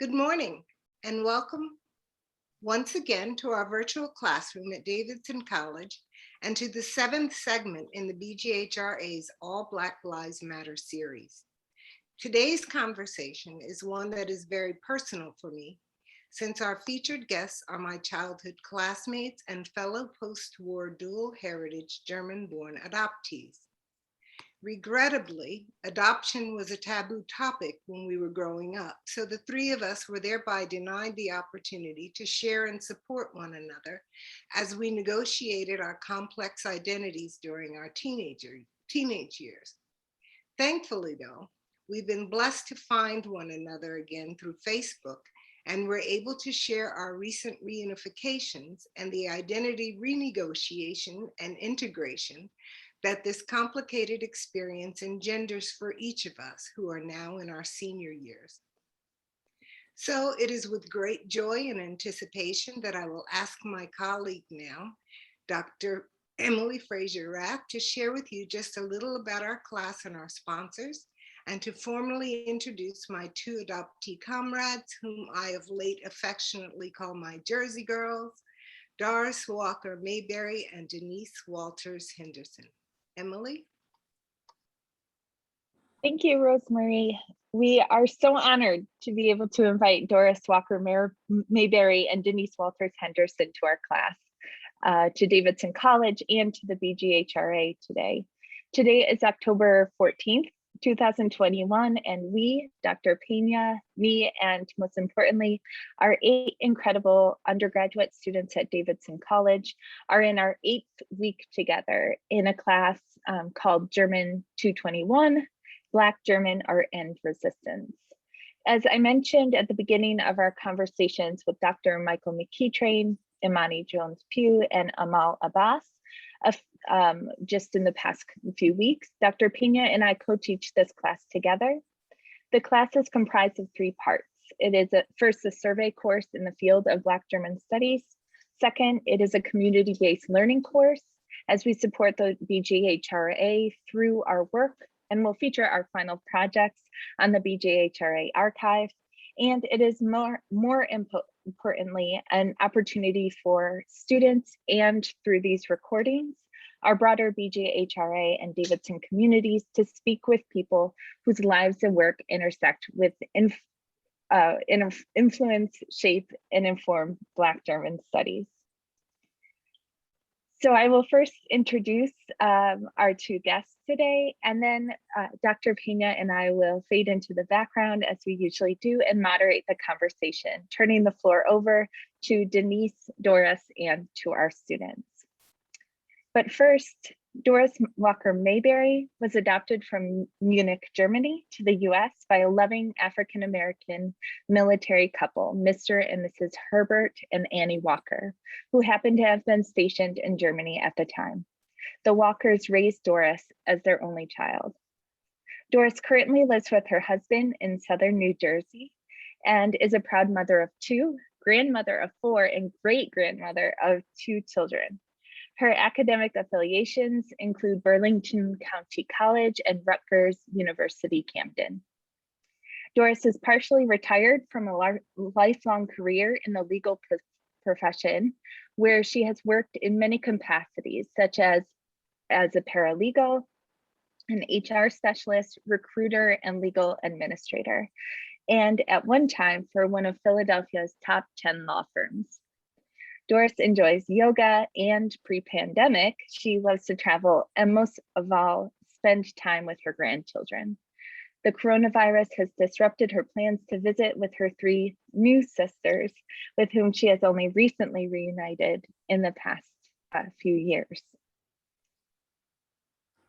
Good morning and welcome once again to our virtual classroom at Davidson College and to the seventh segment in the BGHRA's All Black Lives Matter series. Today's conversation is one that is very personal for me, since our featured guests are my childhood classmates and fellow post-war dual heritage German-born adoptees. Regrettably, adoption was a taboo topic when we were growing up, so the three of us were thereby denied the opportunity to share and support one another as we negotiated our complex identities during our teenage years. Thankfully, though, we've been blessed to find one another again through Facebook, and we're able to share our recent reunifications and the identity renegotiation and integration that this complicated experience engenders for each of us who are now in our senior years. So it is with great joy and anticipation that I will ask my colleague now, Dr. Emily Fraser-Rath, to share with you just a little about our class and our sponsors, and to formally introduce my two adoptee comrades, whom I of late affectionately call my Jersey girls, Doris Walker-Mayberry and Denise Walters Henderson. Emily? Thank you, Rosemary. We are so honored to be able to invite Doris Walker-Mayberry and Denise Walters Henderson to our class, to Davidson College and to the BGHRA today. Today is October 14th, 2021, and we, Dr. Pena, me, and most importantly, our 8 incredible undergraduate students at Davidson College are in our 8th week together in a class called German 221, Black German Art and Resistance. As I mentioned at the beginning of our conversations with Dr. Michael McKeetrain, Imani Jones-Pugh, and Amal Abbas, just in the past few weeks, Dr. Pena and I co-teach this class together. The class is comprised of 3 parts. It is first a survey course in the field of Black German studies. Second, it is a community-based learning course as we support the BGHRA through our work, and will feature our final projects on the BGHRA archive. And it is more importantly, an opportunity for students, and through these recordings, our broader BGHRA and Davidson communities, to speak with people whose lives and work intersect with influence, shape, and inform Black German studies. So I will first introduce our 2 guests today, and then Dr. Pena and I will fade into the background as we usually do and moderate the conversation, turning the floor over to Denise, Doris, and to our students. But first, Doris Walker-Mayberry was adopted from Munich, Germany to the US by a loving African-American military couple, Mr. and Mrs. Herbert and Annie Walker, who happened to have been stationed in Germany at the time. The Walkers raised Doris as their only child. Doris currently lives with her husband in Southern New Jersey and is a proud mother of 2, grandmother of 4, and great-grandmother of 2 children. Her academic affiliations include Burlington County College and Rutgers University Camden. Doris is partially retired from a lifelong career in the legal profession, where she has worked in many capacities, such as a paralegal, an HR specialist, recruiter, and legal administrator, and at one time for one of Philadelphia's top 10 law firms. Doris enjoys yoga, and pre-pandemic, she loves to travel and most of all, spend time with her grandchildren. The coronavirus has disrupted her plans to visit with her 3 new sisters, with whom she has only recently reunited in the past few years.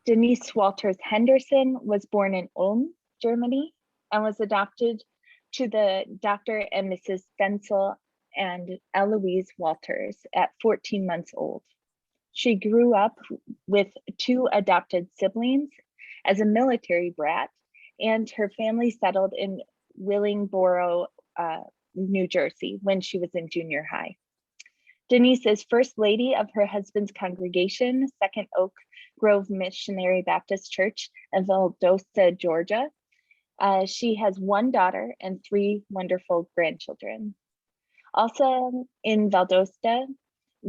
Denise Walters Henderson was born in Ulm, Germany, and was adopted to the Dr. and Mrs. Fensel and Eloise Walters at 14 months old. She grew up with 2 adopted siblings as a military brat, and her family settled in Willingboro, New Jersey when she was in junior high. Denise is First Lady of her husband's congregation, Second Oak Grove Missionary Baptist Church in Valdosta, Georgia, She has one daughter and 3 wonderful grandchildren. Also in Valdosta,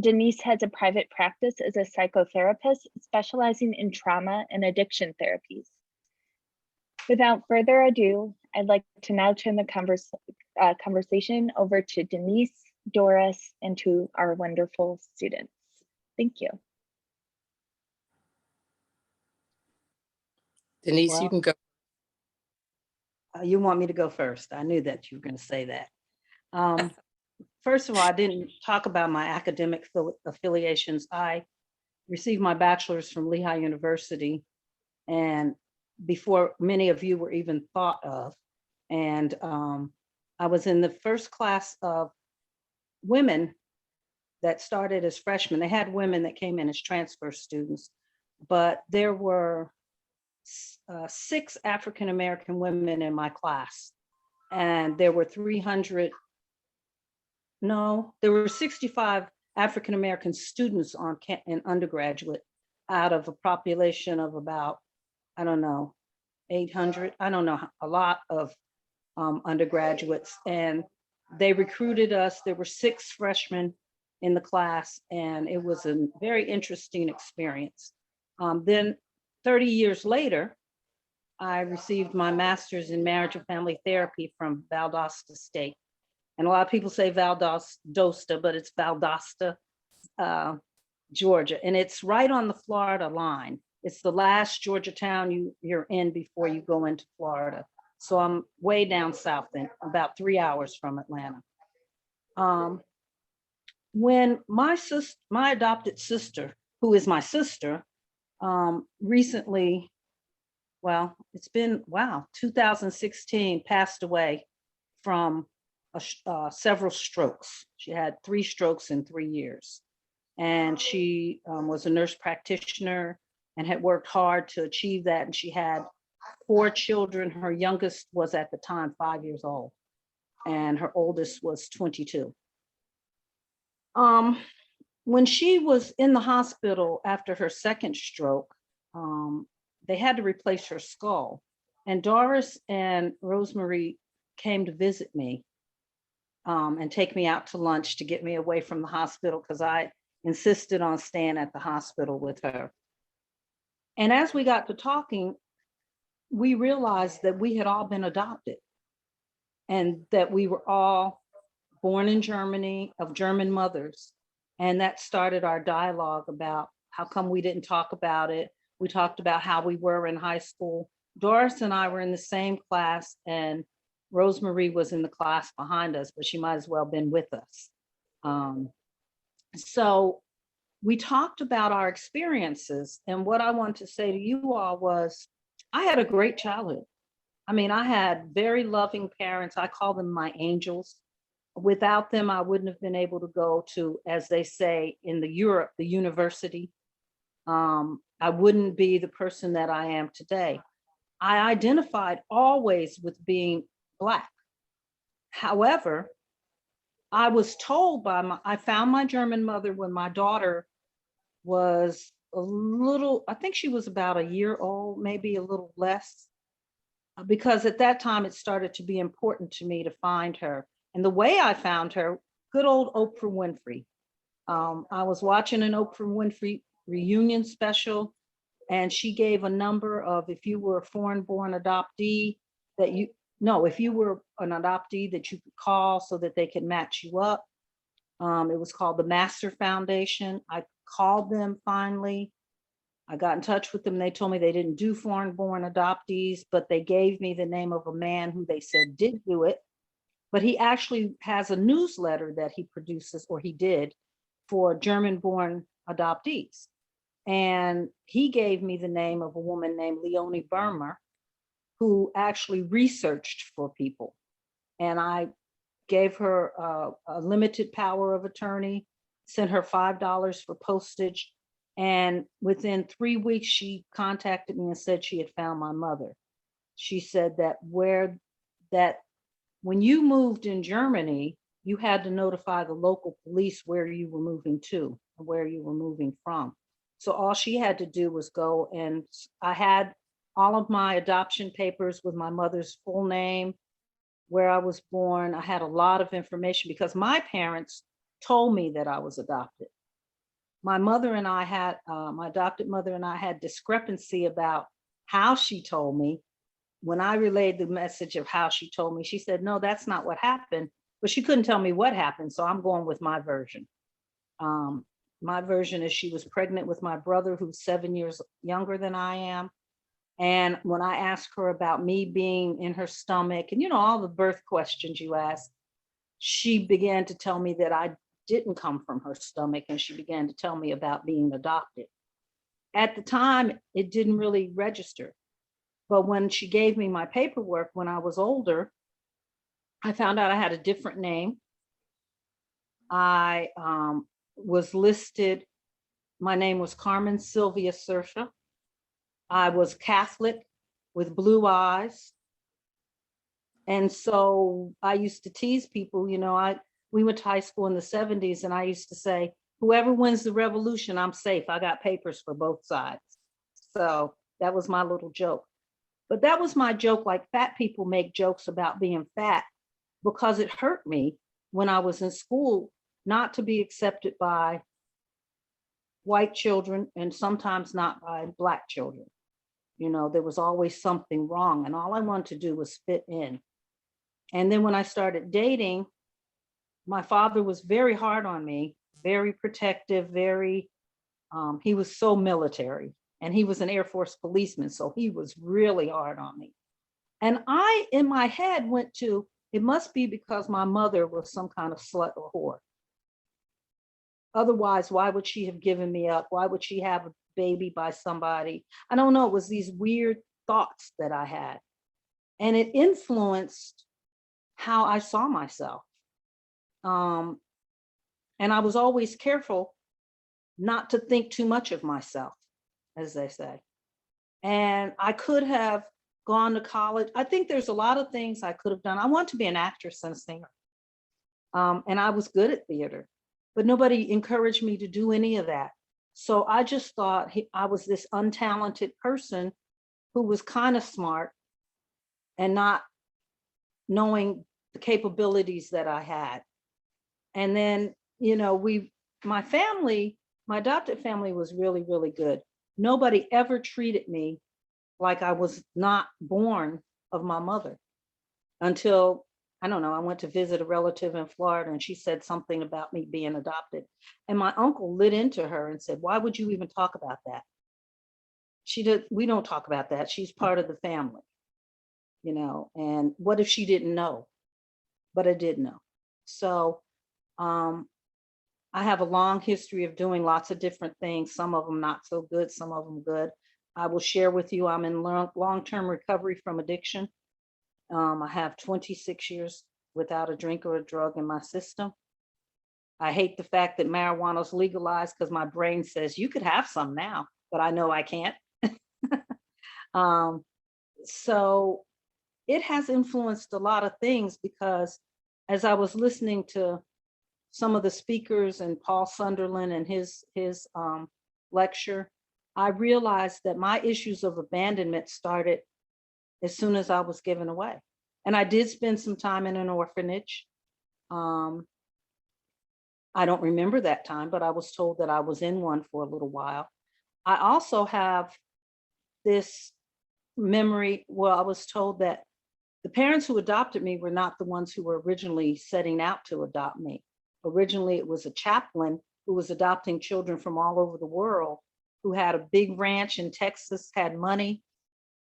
Denise has a private practice as a psychotherapist specializing in trauma and addiction therapies. Without further ado, I'd like to now turn the conversation over to Denise, Doris, and to our wonderful students. Thank you. Denise, Well, you can go. You want me to go first? I knew that you were going to say that. First of all, I didn't talk about my academic affiliations. I received my bachelor's from Lehigh University, and before many of you were even thought of. And I was in the first class of women that started as freshmen. They had women that came in as transfer students, but there were 6 African-American women in my class, and there were 65 African-American students in undergraduate out of a population of about, I don't know, 800, I don't know, a lot of undergraduates. And they recruited us. There were 6 freshmen in the class, and it was a very interesting experience. Then 30 years later, I received my master's in marriage and family therapy from Valdosta State. And a lot of people say Valdosta, but it's Valdosta, Georgia. And it's right on the Florida line. It's the last Georgia town you're in before you go into Florida. So I'm way down south, about 3 hours from Atlanta. When my adopted sister, who is my sister, recently, well, it's been, 2016, passed away from several strokes. She had 3 strokes in 3 years. And she was a nurse practitioner and had worked hard to achieve that. And she had 4 children. Her youngest was at the time 5 years old, and her oldest was 22. When she was in the hospital after her second stroke, they had to replace her skull. And Doris and Rosemary came to visit me and take me out to lunch to get me away from the hospital, because I insisted on staying at the hospital with her. And as we got to talking, we realized that we had all been adopted and that we were all born in Germany, of German mothers. And that started our dialogue about how come we didn't talk about it. We talked about how we were in high school. Doris and I were in the same class, and Rosemary was in the class behind us, but she might as well have been with us. So we talked about our experiences. And what I want to say to you all was, I had a great childhood. I mean, I had very loving parents. I call them my angels. Without them, I wouldn't have been able to go to, as they say in Europe, the university. I wouldn't be the person that I am today. I identified always with being Black. However, I was told I found my German mother when my daughter was a little, I think she was about a year old, maybe a little less, because at that time it started to be important to me to find her. And the way I found her, good old Oprah Winfrey. I was watching an Oprah Winfrey reunion special, and she gave a number of, if you were a foreign-born adoptee, if you were an adoptee that you could call so that they could match you up. It was called the Master Foundation. I called them finally. I got in touch with them. They told me they didn't do foreign-born adoptees, but they gave me the name of a man who they said did do it. But he actually has a newsletter that he produces, or he did, for German-born adoptees. And he gave me the name of a woman named Leonie Bermer, who actually researched for people. And I gave her a limited power of attorney, sent her $5 for postage. And within 3 weeks, she contacted me and said she had found my mother. She said that when you moved in Germany, you had to notify the local police where you were moving to and where you were moving from. So all she had to do was go, and I had all of my adoption papers with my mother's full name, where I was born. I had a lot of information because my parents told me that I was adopted. My mother and I had, my adopted mother and I had discrepancy about how she told me. When I relayed the message of how she told me, she said, no, that's not what happened, but she couldn't tell me what happened. So I'm going with my version. My version is she was pregnant with my brother, who's 7 years younger than I am. And when I asked her about me being in her stomach and, all the birth questions you ask, she began to tell me that I didn't come from her stomach. And she began to tell me about being adopted. At the time, it didn't really register. But when she gave me my paperwork when I was older, I found out I had a different name. I was listed, my name was Carmen Sylvia Sersha. I was Catholic with blue eyes. And so I used to tease people, we went to high school in the 70s, and I used to say, whoever wins the revolution, I'm safe. I got papers for both sides. So that was my little joke. But that was my joke, like fat people make jokes about being fat, because it hurt me when I was in school not to be accepted by white children and sometimes not by Black children. There was always something wrong, and all I wanted to do was fit in. And then when I started dating, my father was very hard on me, very protective, he was so military, and he was an Air Force policeman, so he was really hard on me. And I, in my head, went to, it must be because my mother was some kind of slut or whore. Otherwise, why would she have given me up? Why would she have a baby by somebody? I don't know. It was these weird thoughts that I had. And it influenced how I saw myself. And I was always careful not to think too much of myself, as they say. And I could have gone to college. I think there's a lot of things I could have done. I want to be an actress and a singer. And I was good at theater, but nobody encouraged me to do any of that. So I just thought I was this untalented person who was kind of smart and not knowing the capabilities that I had. And then, my family, my adopted family was really, really good. Nobody ever treated me like I was not born of my mother until, I don't know, I went to visit a relative in Florida, and she said something about me being adopted. And my uncle lit into her and said, why would you even talk about that? We don't talk about that. She's part of the family, and what if she didn't know? But I did know. So I have a long history of doing lots of different things, some of them not so good, some of them good. I will share with you, I'm in long-term recovery from addiction. I have 26 years without a drink or a drug in my system. I hate the fact that marijuana is legalized because my brain says you could have some now, but I know I can't. So it has influenced a lot of things, because as I was listening to some of the speakers and Paul Sunderland and his lecture, I realized that my issues of abandonment started as soon as I was given away. And I did spend some time in an orphanage. I don't remember that time, but I was told that I was in one for a little while. I also have this memory where I was told that the parents who adopted me were not the ones who were originally setting out to adopt me. Originally, it was a chaplain who was adopting children from all over the world, who had a big ranch in Texas, had money,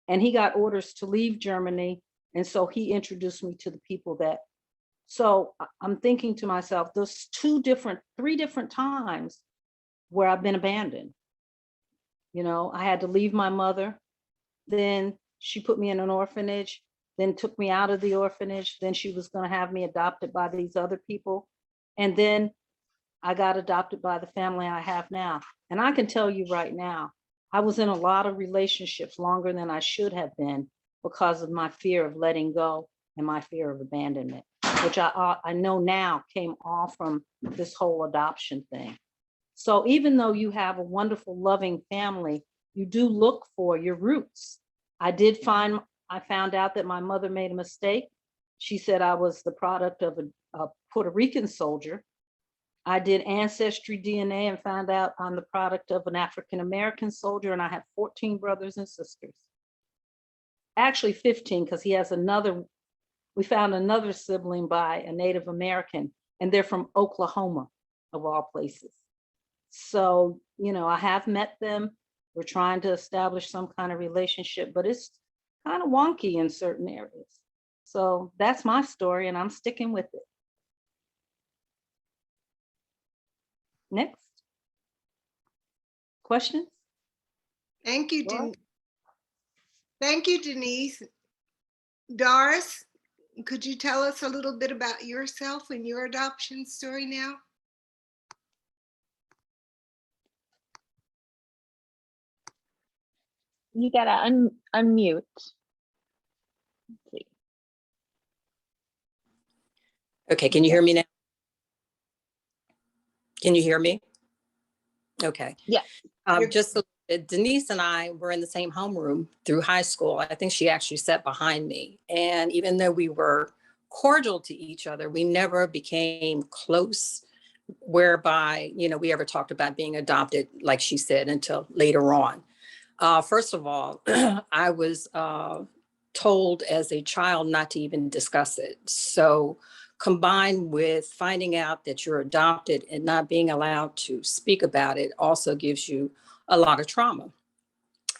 and he got orders to leave Germany. And so he introduced me to the people that, so I'm thinking to myself, there's three different times where I've been abandoned. I had to leave my mother, then she put me in an orphanage, then took me out of the orphanage, then she was going to have me adopted by these other people. And then I got adopted by the family I have now. And I can tell you right now, I was in a lot of relationships longer than I should have been because of my fear of letting go and my fear of abandonment, which I know now came all from this whole adoption thing. So even though you have a wonderful, loving family, you do look for your roots. I found out that my mother made a mistake. She said I was the product of a Puerto Rican soldier. I did ancestry DNA and found out I'm the product of an African-American soldier, and I have 14 brothers and sisters. Actually 15, because we found another sibling by a Native American, and they're from Oklahoma, of all places. So, I have met them. We're trying to establish some kind of relationship, but it's kind of wonky in certain areas. So that's my story, and I'm sticking with it. Next. Questions? Thank you, Laura? Thank you, Denise. Doris, could you tell us a little bit about yourself and your adoption story now? You gotta unmute. Let's see. Okay, can you hear me now? Can you hear me? Okay. Yeah. Just so Denise and I were in the same homeroom through high school. I think she actually sat behind me. And even though we were cordial to each other, we never became close, whereby, we ever talked about being adopted, like she said, until later on. First of all, I was told as a child not to even discuss it. So combined with finding out that you're adopted and not being allowed to speak about it also gives you a lot of trauma.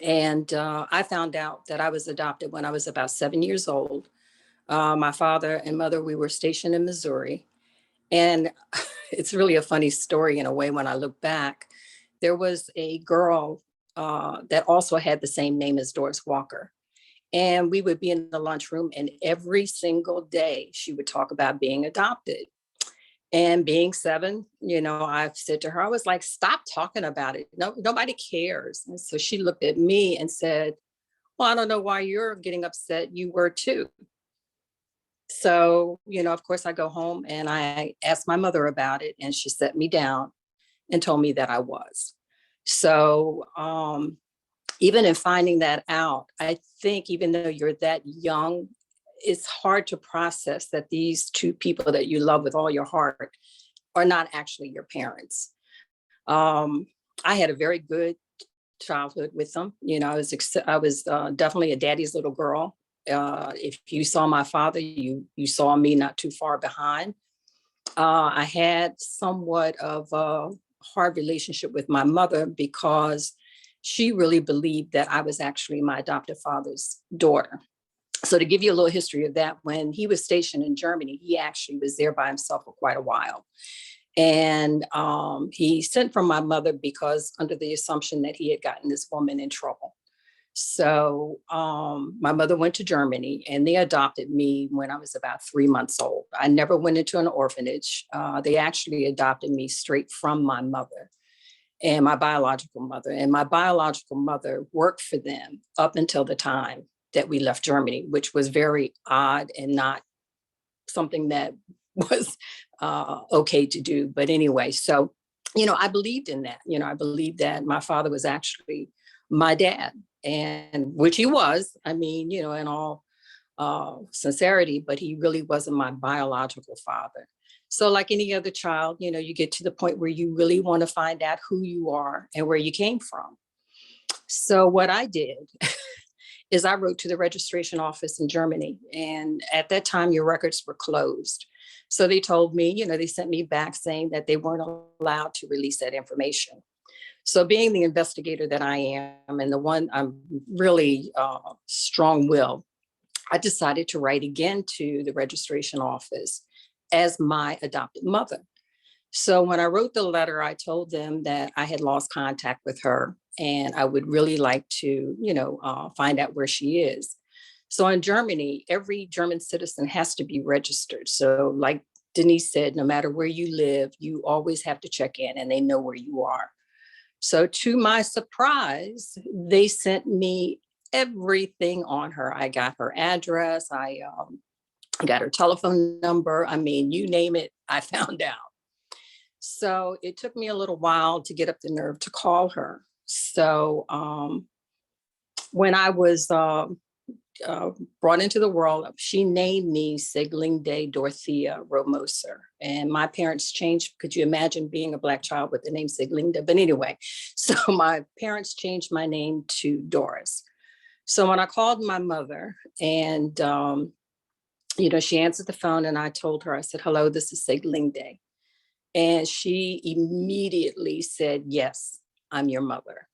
And I found out that I was adopted when I was about 7 years old. My father and mother, we were stationed in Missouri. And it's really a funny story in a way when I look back. There was a girl that also had the same name as Doris Walker. And we would be in the lunchroom, and every single day she would talk about being adopted. And being 7, I've said to her, I was like, stop talking about it. No, nobody cares. And so she looked at me and said, well, I don't know why you're getting upset. You were too. So, of course, I go home and I asked my mother about it, and she set me down and told me that I was. So even in finding that out, I think even though you're that young, it's hard to process that these two people that you love with all your heart are not actually your parents. I had a very good childhood with them. I was definitely a daddy's little girl. If you saw my father, you saw me not too far behind. I had somewhat of a hard relationship with my mother because she really believed that I was actually my adoptive father's daughter. So to give you a little history of that, when he was stationed in Germany, he actually was there by himself for quite a while. And he sent for my mother because under the assumption that he had gotten this woman in trouble. So my mother went to Germany and they adopted me when I was about 3 months old. I never went into an orphanage. They actually adopted me straight from my mother and my biological mother. And my biological mother worked for them up until the time that we left Germany, which was very odd and not something that was okay to do. But anyway, so, I believed in that. I believed that my father was actually my dad, and which he was, in all sincerity, but he really wasn't my biological father. So like any other child, you get to the point where you really want to find out who you are and where you came from. So what I did is I wrote to the registration office in Germany. And at that time, your records were closed. So they told me, they sent me back saying that they weren't allowed to release that information. So being the investigator that I am and the one I'm really strong-willed, I decided to write again to the registration office as my adopted mother. So when I wrote the letter, I told them that I had lost contact with her and I would really like to, find out where she is. So in Germany, every German citizen has to be registered. So like Denise said, no matter where you live, you always have to check in and they know where you are. So to my surprise, they sent me everything on her. I got her address. I got her telephone number. You name it, I found out. So it took me a little while to get up the nerve to call her. So when I was brought into the world, she named me Siglinde Dorothea Romoser. And my parents changed. Could you imagine being a Black child with the name Siglinde? But anyway, so my parents changed my name to Doris. So when I called my mother and, she answered the phone and I told her, I said, hello, this is Siglinde. And she immediately said, yes, I'm your mother.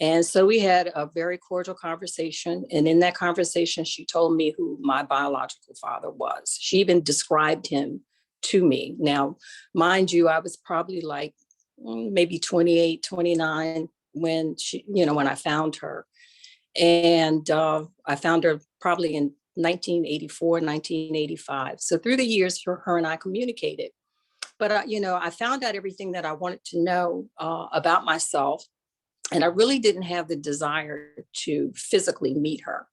And so we had a very cordial conversation. And in that conversation, she told me who my biological father was. She even described him to me. Now, mind you, I was probably like maybe 28, 29 when when I found her. And I found her probably in 1984, 1985. So through the years, her and I communicated. But, I found out everything that I wanted to know about myself. And I really didn't have the desire to physically meet her.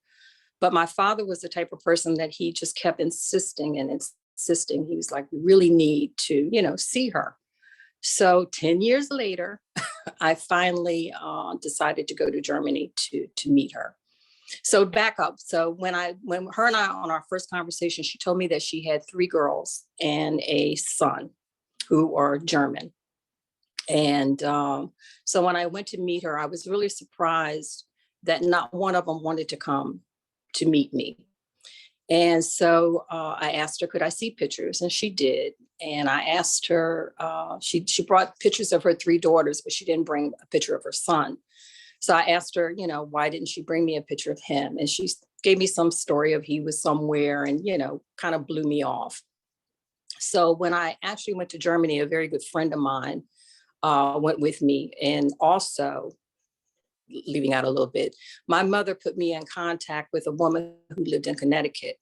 But my father was the type of person that he just kept insisting and insisting. He was like, we really need to, see her. So 10 years later, I finally decided to go to Germany to meet her. So back up. So when her and I, on our first conversation, she told me that she had 3 girls and a son who are German. And so when I went to meet her, I was really surprised that not one of them wanted to come to meet me. And so I asked her, could I see pictures? And she did. And I asked her, she brought pictures of her 3 daughters, but she didn't bring a picture of her son. So I asked her, why didn't she bring me a picture of him? And she gave me some story of he was somewhere and, kind of blew me off. So when I actually went to Germany, a very good friend of mine went with me. And also, leaving out a little bit, my mother put me in contact with a woman who lived in Connecticut,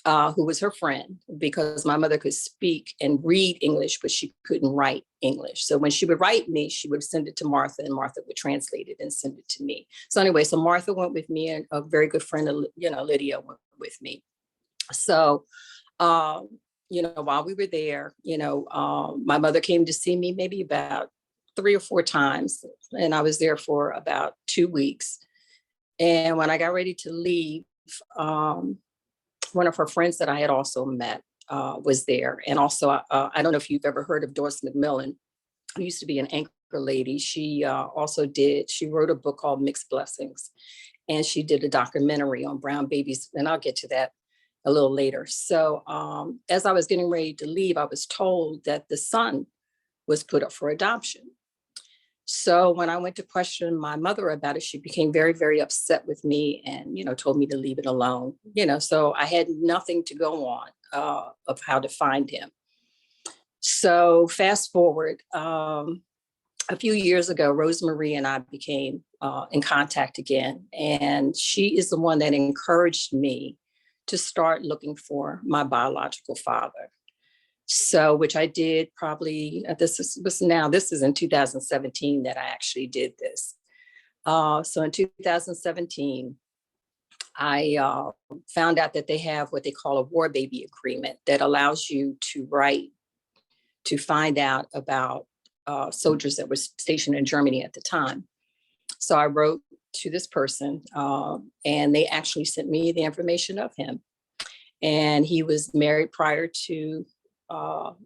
who was her friend, because my mother could speak and read English, but she couldn't write English. So when she would write me, she would send it to Martha, and Martha would translate it and send it to me. So anyway, so Martha went with me, and a very good friend, Lydia, went with me. So, while we were there, my mother came to see me maybe about 3 or 4 times, and I was there for about 2 weeks. And when I got ready to leave, one of her friends that I had also met was there. And also, I don't know if you've ever heard of Doris McMillan, who used to be an anchor lady. She she wrote a book called Mixed Blessings, and she did a documentary on brown babies. And I'll get to that a little later. So as I was getting ready to leave, I was told that the son was put up for adoption. So when I went to question my mother about it, she became very, very upset with me and, told me to leave it alone. So I had nothing to go on of how to find him. So fast forward, a few years ago, Rosemary and I became in contact again. And she is the one that encouraged me to start looking for my biological father. So, which I did probably, this is in 2017 that I actually did this. So in 2017, I found out that they have what they call a war baby agreement that allows you to write to find out about soldiers that were stationed in Germany at the time. So I wrote to this person and they actually sent me the information of him. And he was married prior to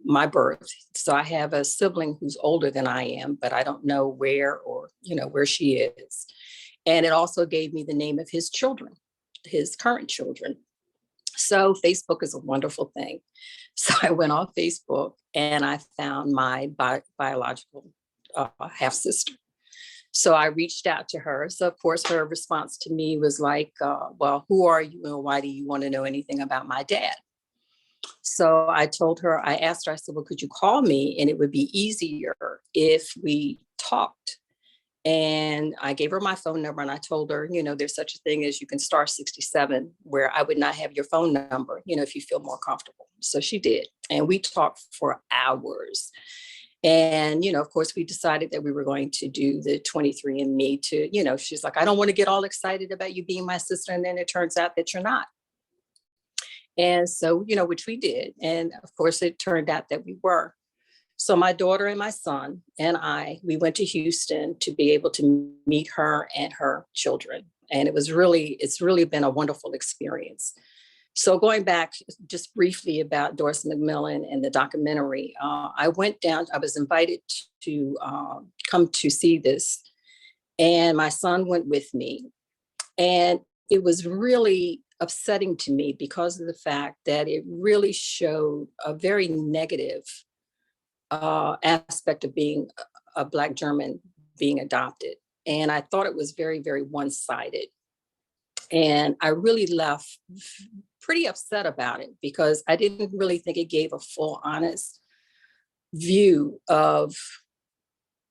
my birth. So I have a sibling who's older than I am, but I don't know where or, where she is. And it also gave me the name of his children, his current children. So Facebook is a wonderful thing. So I went on Facebook and I found my biological half sister. So I reached out to her. So of course, her response to me was like, well, who are you and why do you want to know anything about my dad? So I told her, I asked her, I said, well, could you call me? And it would be easier if we talked. And I gave her my phone number and I told her, there's such a thing as you can star 67 where I would not have your phone number, if you feel more comfortable. So she did. And we talked for hours. And, of course, we decided that we were going to do the 23andMe to, she's like, I don't want to get all excited about you being my sister. And then it turns out that you're not. And so, which we did. And of course, it turned out that we were. So my daughter and my son and we went to Houston to be able to meet her and her children. And it's really been a wonderful experience. So going back just briefly about Doris McMillan and the documentary, I was invited to come to see this, and my son went with me. And it was really upsetting to me because of the fact that it really showed a very negative aspect of being a Black German being adopted. And I thought it was very, very one-sided. And I really left pretty upset about it because I didn't really think it gave a full, honest view of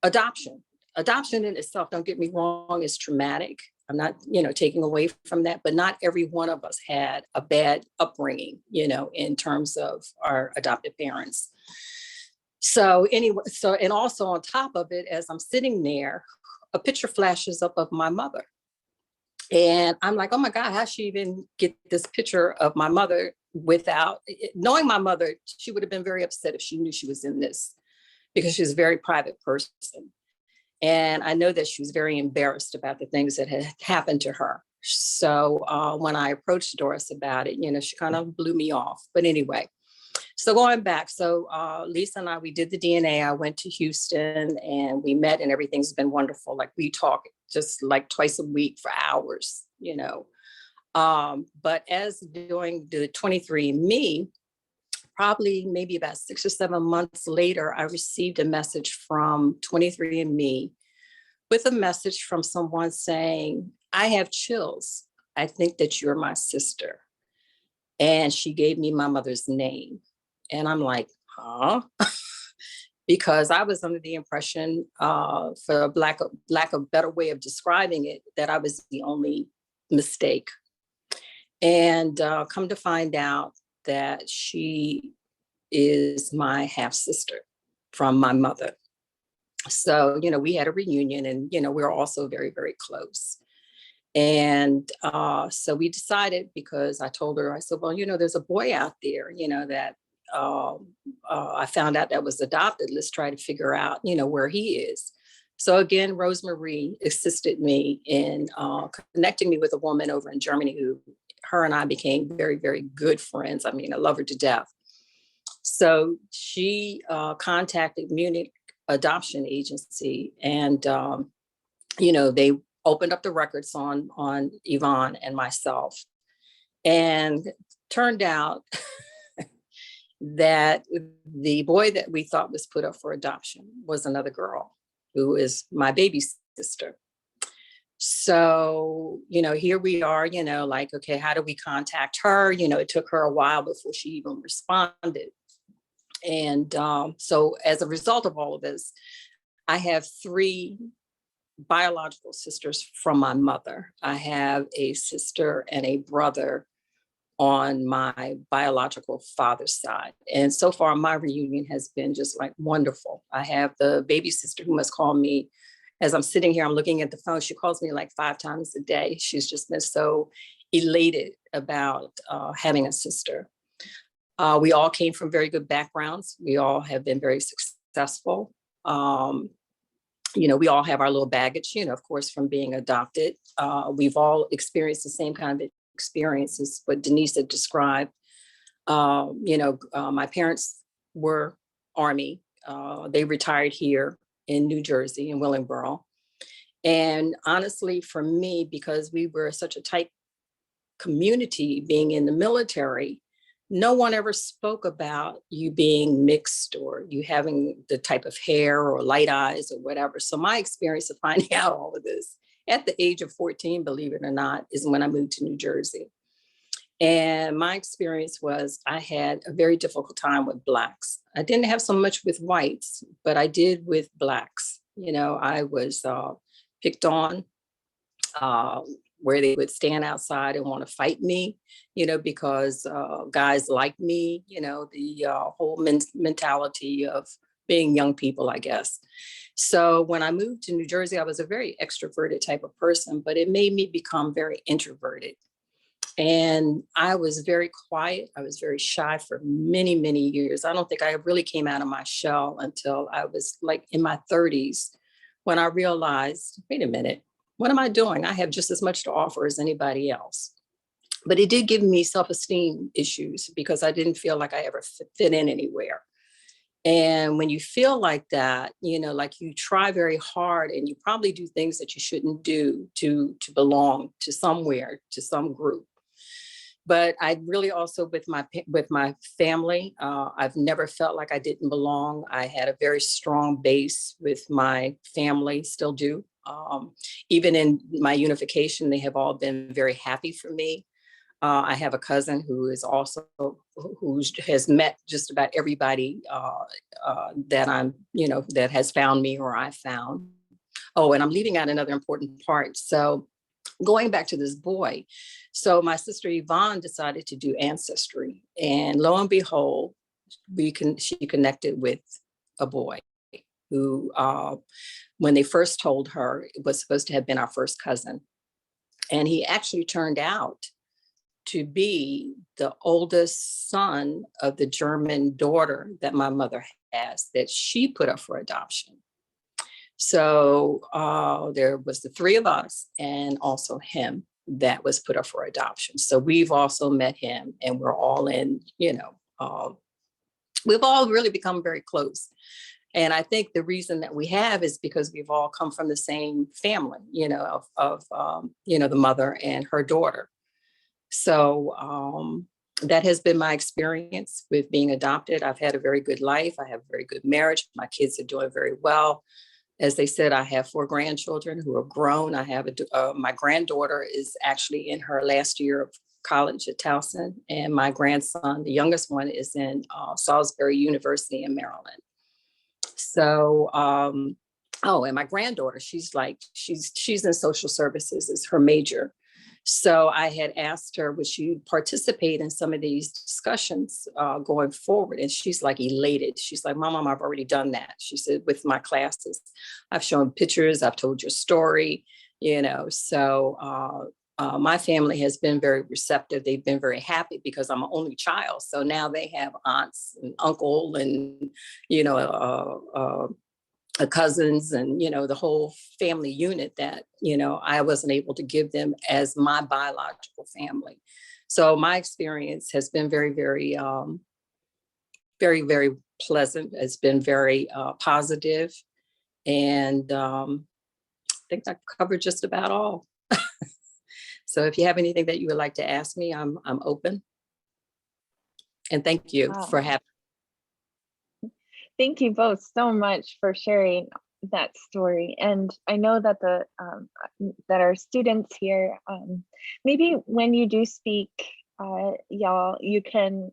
adoption. Adoption in itself, don't get me wrong, is traumatic. I'm not, taking away from that, but not every one of us had a bad upbringing, in terms of our adopted parents. So anyway, and also on top of it, as I'm sitting there, a picture flashes up of my mother. And I'm like, oh my God, how'd she even get this picture of my mother without knowing my mother? She would have been very upset if she knew she was in this, because she's a very private person. And I know that she was very embarrassed about the things that had happened to her. So when I approached Doris about it, she kind of blew me off. But anyway, so going back, Lisa and I, we did the DNA. I went to Houston and we met, and everything's been wonderful. Like, we talk just like twice a week for hours, But as doing the 23andMe, probably maybe about 6 or 7 months later, I received a message from 23andMe with a message from someone saying, I have chills. I think that you're my sister. And she gave me my mother's name. And I'm like, huh? Because I was under the impression, for lack of better way of describing it, that I was the only mistake. And come to find out that she is my half sister from my mother. So, we had a reunion, and, we're also very, very close. And so we decided, because I told her, I said, well, there's a boy out there, that I found out that was adopted. Let's try to figure out, where he is. So again, Rosemary assisted me in connecting me with a woman over in Germany who, her and I became very, very good friends. I mean, I love her to death. So she contacted Munich Adoption Agency, and, they opened up the records on Yvonne and myself. And turned out that the boy that we thought was put up for adoption was another girl who is my baby sister. So, here we are, like, okay, how do we contact her? It took her a while before she even responded. And so as a result of all of this, I have 3 biological sisters from my mother. I have a sister and a brother on my biological father's side. And so far, my reunion has been just like wonderful. I have the baby sister who must call me as I'm sitting here. I'm looking at the phone. She calls me like 5 times a day. She's just been so elated about having a sister. We all came from very good backgrounds. We all have been very successful. We all have our little baggage, of course, from being adopted. We've all experienced the same kind of experiences what Denise had described. My parents were Army. They retired here in New Jersey, in Willingboro. And honestly, for me, because we were such a tight community being in the military, no one ever spoke about you being mixed or you having the type of hair or light eyes or whatever. So my experience of finding out all of this at the age of 14, believe it or not, is when I moved to New Jersey. And my experience was I had a very difficult time with Blacks. I didn't have so much with whites, but I did with Blacks. I was picked on, where they would stand outside and want to fight me, because guys like me, the whole mentality of being young people, I guess. So when I moved to New Jersey, I was a very extroverted type of person, but it made me become very introverted. And I was very quiet. I was very shy for many, many years. I don't think I really came out of my shell until I was like in my 30s, when I realized, wait a minute, what am I doing? I have just as much to offer as anybody else. But it did give me self-esteem issues because I didn't feel like I ever fit in anywhere. And when you feel like that, like you try very hard and you probably do things that you shouldn't do to belong to somewhere, to some group. But I really also with my family, I've never felt like I didn't belong. I had a very strong base with my family, still do. Even in my unification, they have all been very happy for me. I have a cousin who is also who has met just about everybody that that has found me or I found. Oh, and I'm leaving out another important part. So going back to this boy, so my sister Yvonne decided to do ancestry, and lo and behold, she connected with a boy who, when they first told her, it was supposed to have been our first cousin, and he actually turned out to be the oldest son of the German daughter that my mother has, that she put up for adoption. So there was the three of us and also him that was put up for adoption. So we've also met him, and we're all in, we've all really become very close. And I think the reason that we have is because we've all come from the same family, of the mother and her daughter. So that has been my experience with being adopted. I've had a very good life. I have a very good marriage. My kids are doing very well. As they said, I have 4 grandchildren who are grown. I have my granddaughter is actually in her last year of college at Towson, and my grandson, the youngest one, is in Salisbury University in Maryland. So, and my granddaughter, she's in social services is her major. So I had asked her, would she participate in some of these discussions going forward? And she's like elated. She's like, Mom, I've already done that. She said, with my classes, I've shown pictures, I've told your story, So my family has been very receptive. They've been very happy because I'm an only child. So now they have aunts and uncle and, cousins and, the whole family unit that, I wasn't able to give them as my biological family. So my experience has been very, very, very, very pleasant. It's been very positive. And I think I covered just about all. So if you have anything that you would like to ask me, I'm open. And thank you for having. Thank you both so much for sharing that story. And I know that that our students here, maybe when you do speak, y'all, you can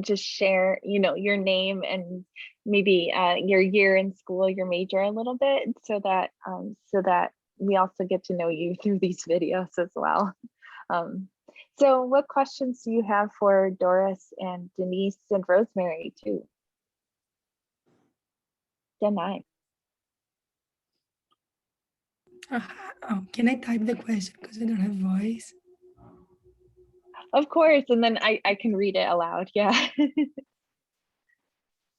just share, your name and maybe your year in school, your major a little bit, so that we also get to know you through these videos as well. So what questions do you have for Doris and Denise and Rosemary too? Denise. Can I type the question because I don't have voice? Of course, and then I can read it aloud. Yeah.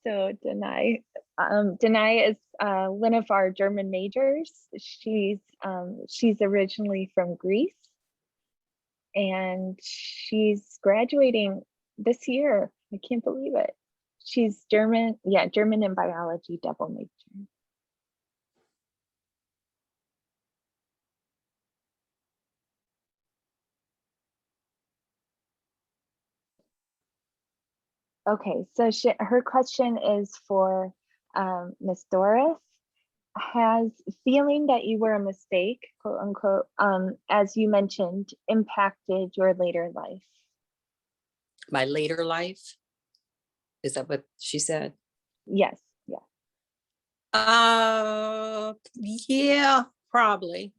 So Denise is one of our German majors. She's originally from Greece, and she's graduating this year. I can't believe it. She's German, German and biology double major. Okay, so her question is for Miss Doris. Has feeling that you were a mistake, quote unquote, as you mentioned, impacted your later life? My later life? Is that what she said? Yes. Yeah. Yeah, probably.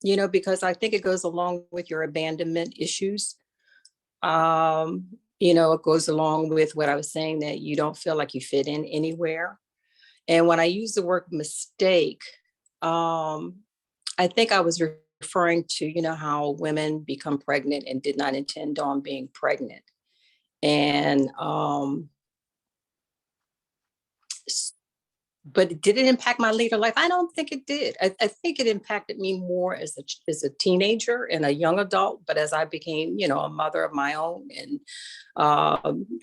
Because I think it goes along with your abandonment issues. It goes along with what I was saying, that you don't feel like you fit in anywhere. And when I use the word mistake, I think I was referring to, how women become pregnant and did not intend on being pregnant. And but did it impact my later life? I don't think it did. I think it impacted me more as a teenager and a young adult. But as I became, a mother of my own and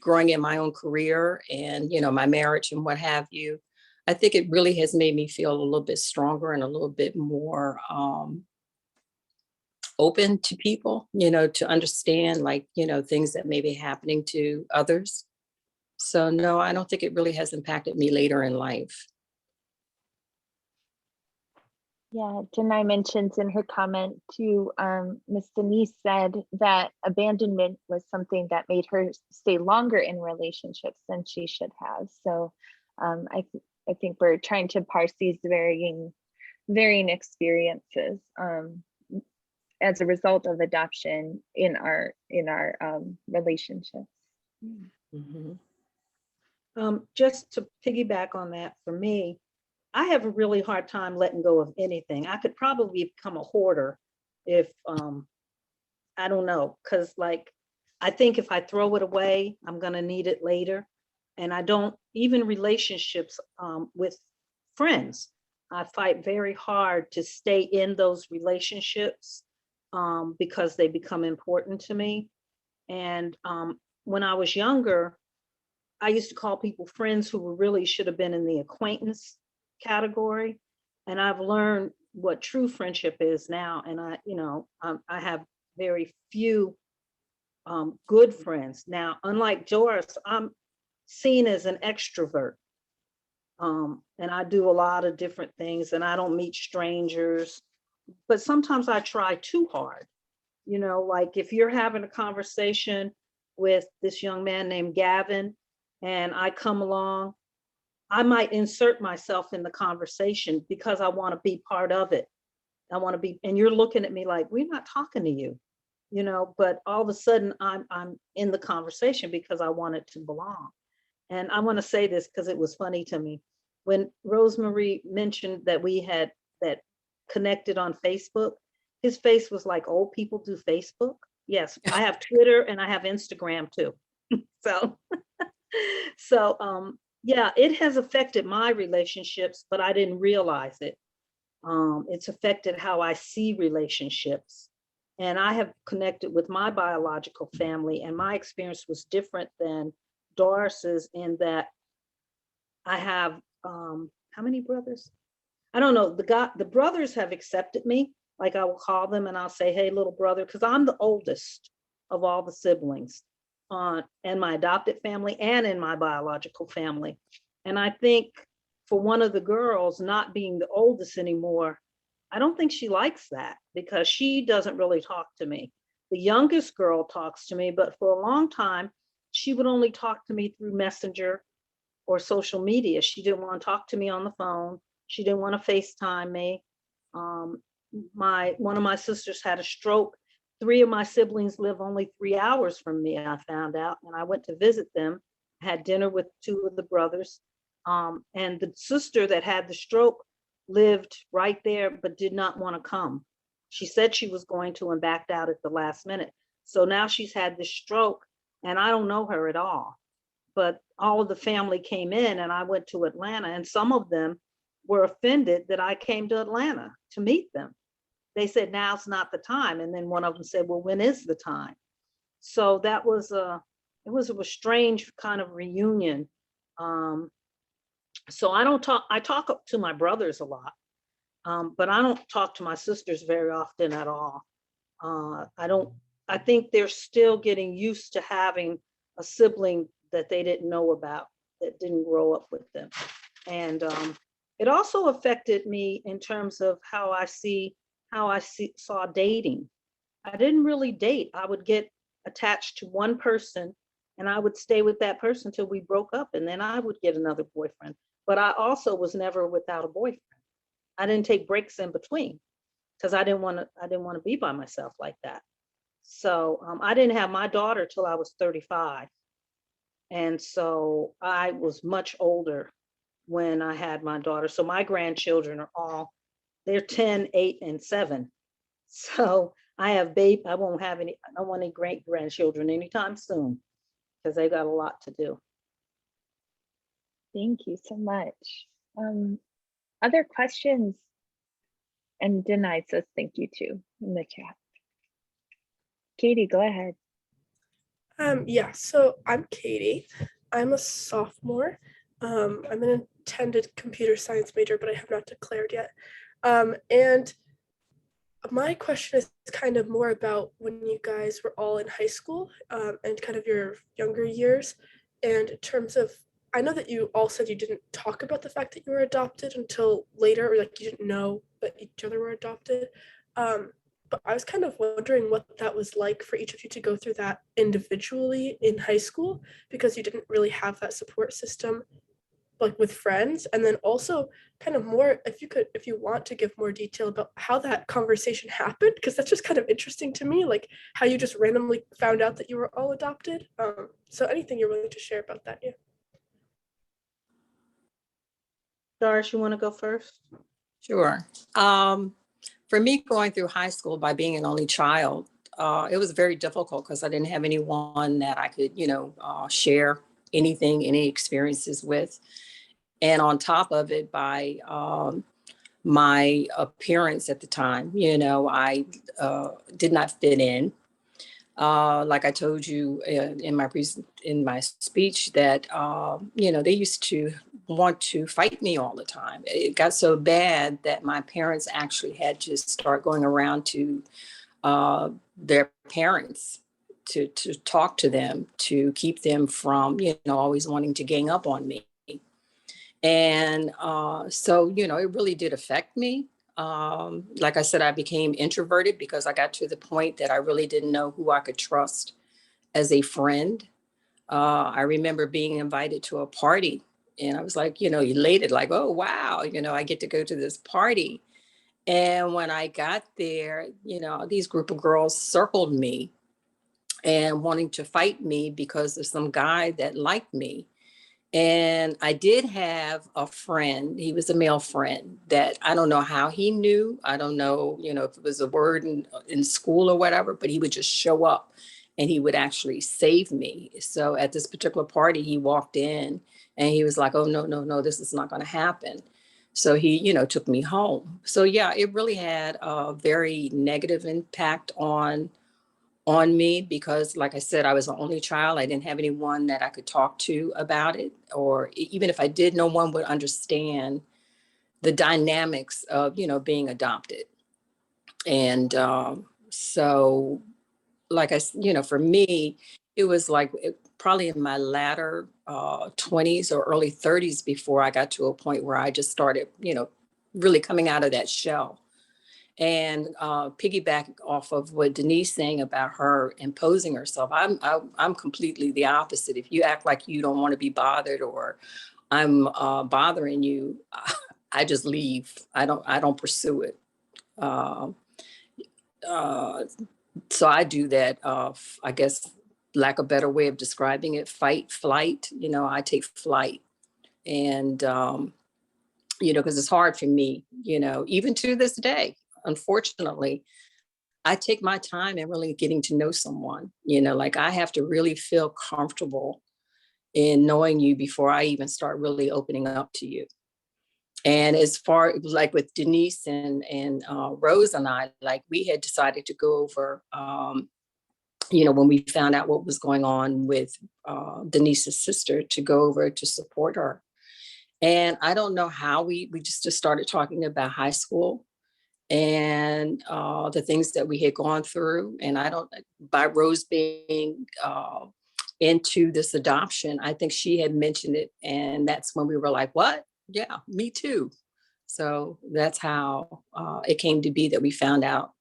growing in my own career and, my marriage and what have you, I think it really has made me feel a little bit stronger and a little bit more open to people, to understand things that may be happening to others. So no, I don't think it really has impacted me later in life. Yeah, Denai mentions in her comment too, Miss Denise said that abandonment was something that made her stay longer in relationships than she should have. So I think we're trying to parse these varying experiences as a result of adoption in our relationships. Mm-hmm. Just to piggyback on that, for me, I have a really hard time letting go of anything. I could probably become a hoarder if, I don't know, because I think if I throw it away, I'm going to need it later. And I don't, even relationships with friends, I fight very hard to stay in those relationships because they become important to me. And when I was younger, I used to call people friends who really should have been in the acquaintance category. And I've learned what true friendship is now. And I have very few good friends. Now, unlike Doris, I'm seen as an extrovert. And I do a lot of different things and I don't meet strangers, but sometimes I try too hard. Like if you're having a conversation with this young man named Gavin and I come along, I might insert myself in the conversation because I want to be part of it. I want to be, and you're looking at me like, we're not talking to you, but all of a sudden I'm in the conversation because I want it to belong. And I want to say this because it was funny to me. When Rosemary mentioned that we had that connected on Facebook, his face was like, old people do Facebook. Yes, I have Twitter and I have Instagram too. So yeah, it has affected my relationships, but I didn't realize it. It's affected how I see relationships. And I have connected with my biological family, and my experience was different than Doris's in that I have how many brothers? I don't know. The brothers have accepted me. Like I will call them and I'll say, hey, little brother, because I'm the oldest of all the siblings in my adopted family and in my biological family. And I think for one of the girls not being the oldest anymore, I don't think she likes that because she doesn't really talk to me. The youngest girl talks to me, but for a long time, she would only talk to me through Messenger or social media. She didn't want to talk to me on the phone. She didn't want to FaceTime me. One of my sisters had a stroke. 3 of my siblings live only 3 hours from me, I found out, and I went to visit them, had dinner with 2 of the brothers. And the sister that had the stroke lived right there, but did not want to come. She said she was going to and backed out at the last minute. So now she's had this stroke and I don't know her at all. But all of the family came in and I went to Atlanta, and some of them were offended that I came to Atlanta to meet them. They said, now's not the time. And then one of them said, well, when is the time? So that was it was a strange kind of reunion. So I talk to my brothers a lot, but I don't talk to my sisters very often at all. I think they're still getting used to having a sibling that they didn't know about, that didn't grow up with them. And it also affected me in terms of how I saw dating. I didn't really date. I would get attached to one person and I would stay with that person till we broke up, and then I would get another boyfriend. But I also was never without a boyfriend. I didn't take breaks in between because I didn't want to be by myself like that. So I didn't have my daughter till I was 35. And so I was much older when I had my daughter. So my grandchildren they're 10, 8, and 7. So I don't want any great grandchildren anytime soon because they got a lot to do. Thank you so much. Other questions? And Denise says thank you too in the chat. Katie, go ahead. Yeah, so I'm Katie. I'm a sophomore. I'm an intended computer science major, but I have not declared yet. And my question is kind of more about when you guys were all in high school and kind of your younger years. And in terms of, I know that you all said you didn't talk about the fact that you were adopted until later, or like you didn't know that each other were adopted. But I was kind of wondering what that was like for each of you to go through that individually in high school, because you didn't really have that support system like with friends. And then also kind of more, if you want to give more detail about how that conversation happened, because that's just kind of interesting to me, like how you just randomly found out that you were all adopted. So anything you're willing to share about that, yeah. Doris, you want to go first? Sure. For me, going through high school by being an only child, it was very difficult because I didn't have anyone that I could, share anything, any experiences with. And on top of it, by my appearance at the time, I did not fit in. Like I told you in my speech that they used to want to fight me all the time. It got so bad that my parents actually had to start going around to their parents to talk to them, to keep them from always wanting to gang up on me. And so it really did affect me. Like I said, I became introverted because I got to the point that I really didn't know who I could trust as a friend. I remember being invited to a party and I was like, elated, like, oh, wow, I get to go to this party. And when I got there, these group of girls circled me and wanting to fight me because of some guy that liked me. And I did have a friend, he was a male friend that I don't know how he knew. I don't know, if it was a word in school or whatever, but he would just show up and he would actually save me. So at this particular party, he walked in and he was like, oh, no, this is not going to happen. So he, took me home. So yeah, it really had a very negative impact on me because, like I said, I was the only child. I didn't have anyone that I could talk to about it, or even if I did, no one would understand the dynamics of being adopted. And so like for me, it was like probably in my latter 20s or early 30s before I got to a point where I just started really coming out of that shell. And piggyback off of what Denise saying about her imposing herself, I'm completely the opposite. If you act like you don't want to be bothered or I'm bothering you, I just leave. I don't pursue it. So I do that. I guess lack of a better way of describing it, fight, flight. I take flight, and because it's hard for me. Even to this day. Unfortunately, I take my time in really getting to know someone, like I have to really feel comfortable in knowing you before I even start really opening up to you. And as far like with Denise and Rose and I, like we had decided to go over, when we found out what was going on with Denise's sister, to go over to support her. And I don't know how we just started talking about high school and the things that we had gone through. And by Rose being into this adoption, I think she had mentioned it. And that's when we were like, what? Yeah, me too. So that's how it came to be that we found out.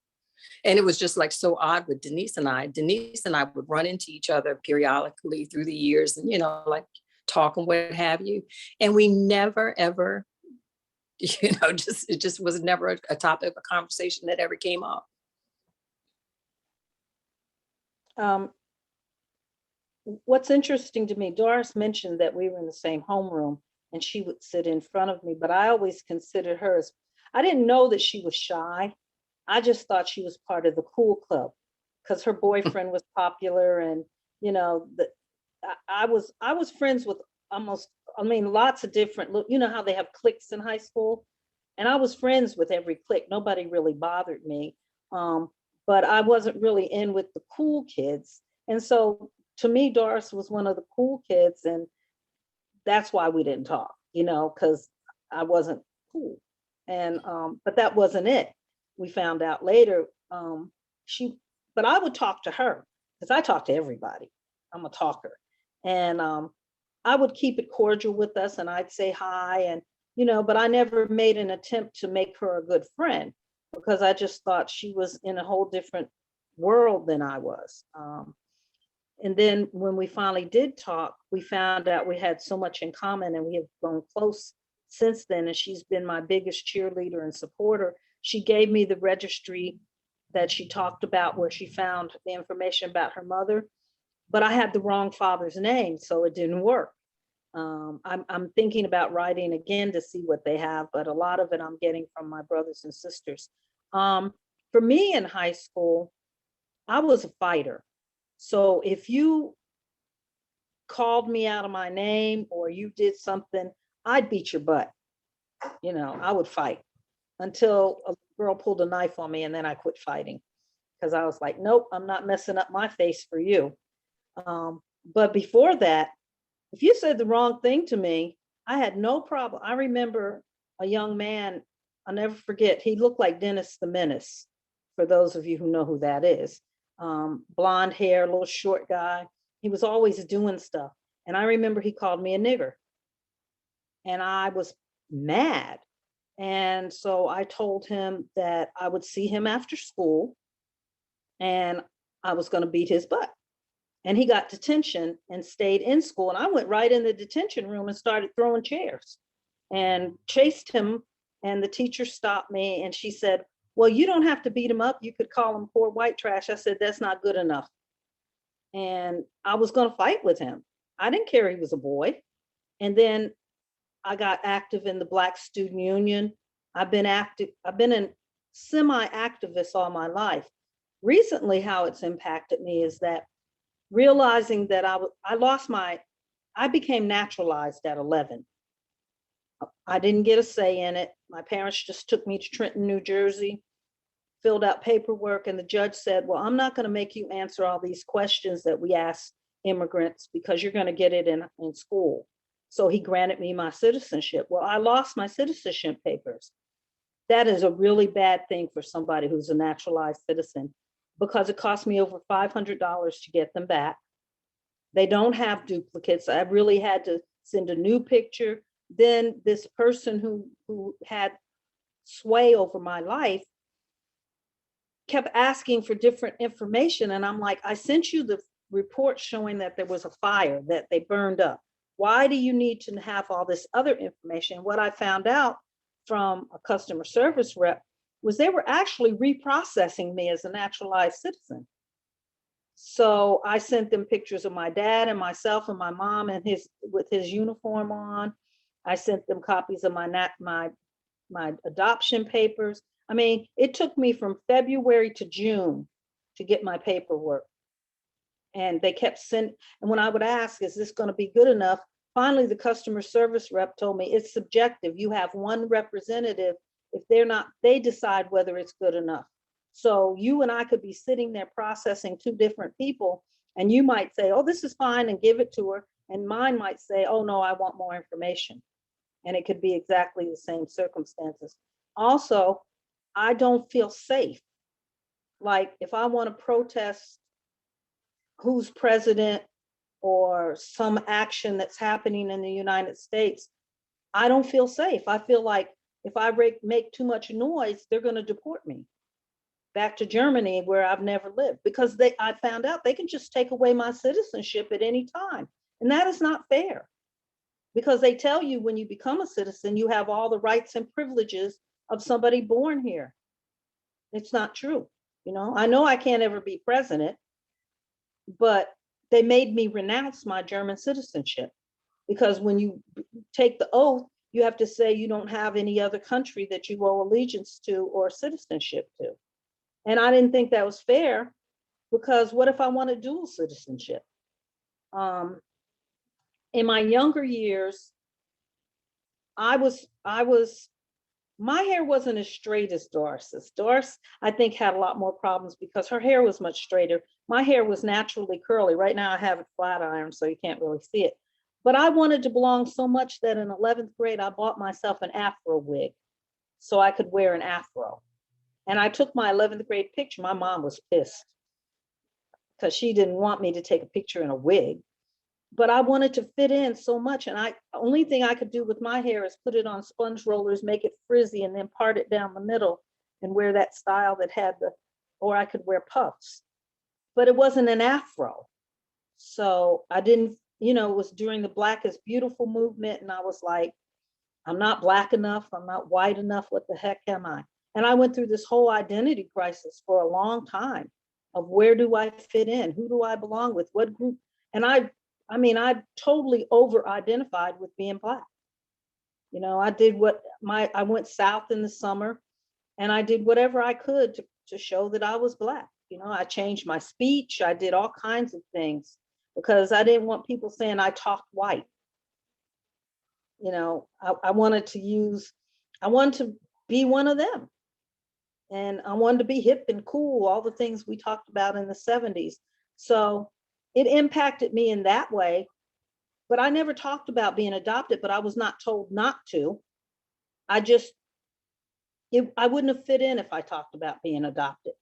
And it was just like so odd with Denise and I. Denise and I would run into each other periodically through the years and, like talk and what have you. And we never, ever it just was never a topic of conversation that ever came up. What's interesting to me, Doris mentioned that we were in the same homeroom and she would sit in front of me, but I always considered her as, I didn't know that she was shy. I just thought she was part of the cool club because her boyfriend was popular and, I was friends with almost, I mean, lots of different, you know how they have cliques in high school? And I was friends with every clique. Nobody really bothered me. But I wasn't really in with the cool kids. And so to me, Doris was one of the cool kids. And that's why we didn't talk, you know, because I wasn't cool. And but that wasn't it. We found out later, she, but I would talk to her because I talk to everybody. I'm a talker. And I would keep it cordial with us and I'd say hi and, you know, but I never made an attempt to make her a good friend because I just thought she was in a whole different world than I was. And then when we finally did talk, we found out we had so much in common and we have grown close since then. And she's been my biggest cheerleader and supporter. She gave me the registry that she talked about where she found the information about her mother, but I had the wrong father's name, so it didn't work. I'm thinking about writing again to see what they have, but a lot of it I'm getting from my brothers and sisters. For me in high school, I was a fighter. So if you called me out of my name or you did something, I'd beat your butt. You know, I would fight until a girl pulled a knife on me and then I quit fighting because I was like, nope, I'm not messing up my face for you. But before that, if you said the wrong thing to me, I had no problem. I remember a young man, I'll never forget, he looked like Dennis the Menace, for those of you who know who that is. Blonde hair, little short guy. He was always doing stuff. And I remember he called me a nigger. And I was mad. And so I told him that I would see him after school and I was going to beat his butt. And he got detention and stayed in school. And I went right in the detention room and started throwing chairs and chased him. And the teacher stopped me and she said, well, you don't have to beat him up. You could call him poor white trash. I said, that's not good enough. And I was going to fight with him. I didn't care he was a boy. And then I got active in the Black Student Union. I've been in semi-activist all my life. Recently, how it's impacted me is that realizing that I became naturalized at 11. I didn't get a say in it. My parents just took me to Trenton, New Jersey, filled out paperwork, and the judge said, well, I'm not going to make you answer all these questions that we ask immigrants because you're going to get it in school. So he granted me my citizenship. Well, I lost my citizenship papers. That is a really bad thing for somebody who's a naturalized citizen because it cost me over $500 to get them back. They don't have duplicates. I really had to send a new picture. Then this person who had sway over my life kept asking for different information. And I'm like, I sent you the report showing that there was a fire, that they burned up. Why do you need to have all this other information? What I found out from a customer service rep was they were actually reprocessing me as a naturalized citizen. So I sent them pictures of my dad and myself and my mom and with his uniform on. I sent them copies of my adoption papers. I mean, it took me from February to June to get my paperwork. And they kept sending, and when I would ask, is this going to be good enough? Finally, the customer service rep told me it's subjective. You have one representative. If they're not, they decide whether it's good enough. So you and I could be sitting there processing two different people, and you might say, oh, this is fine, and give it to her. And mine might say, oh, no, I want more information. And it could be exactly the same circumstances. Also, I don't feel safe. Like if I want to protest who's president or some action that's happening in the United States, I don't feel safe. I feel like if I make too much noise, they're going to deport me back to Germany where I've never lived because I found out they can just take away my citizenship at any time. And that is not fair because they tell you when you become a citizen, you have all the rights and privileges of somebody born here. It's not true. You know I can't ever be president, but they made me renounce my German citizenship because when you take the oath, you have to say you don't have any other country that you owe allegiance to or citizenship to. And I didn't think that was fair because what if I want a dual citizenship? in my younger years, my hair wasn't as straight as Doris's. Doris, I think, had a lot more problems because her hair was much straighter. My hair was naturally curly. Right now I have it flat iron, so you can't really see it. But I wanted to belong so much that in 11th grade, I bought myself an afro wig so I could wear an afro. And I took my 11th grade picture. My mom was pissed because she didn't want me to take a picture in a wig. But I wanted to fit in so much. And the only thing I could do with my hair is put it on sponge rollers, make it frizzy, and then part it down the middle and wear that style that had or I could wear puffs. But it wasn't an afro. So I didn't, it was during the Black is Beautiful movement. And I was like, I'm not Black enough. I'm not white enough. What the heck am I? And I went through this whole identity crisis for a long time of where do I fit in? Who do I belong with? What group? And I totally over-identified with being Black. I went South in the summer and I did whatever I could to show that I was Black. I changed my speech. I did all kinds of things because I didn't want people saying I talked white. I wanted to be one of them. And I wanted to be hip and cool, all the things we talked about in the 70s. So it impacted me in that way, but I never talked about being adopted, but I was not told not to. I wouldn't have fit in if I talked about being adopted.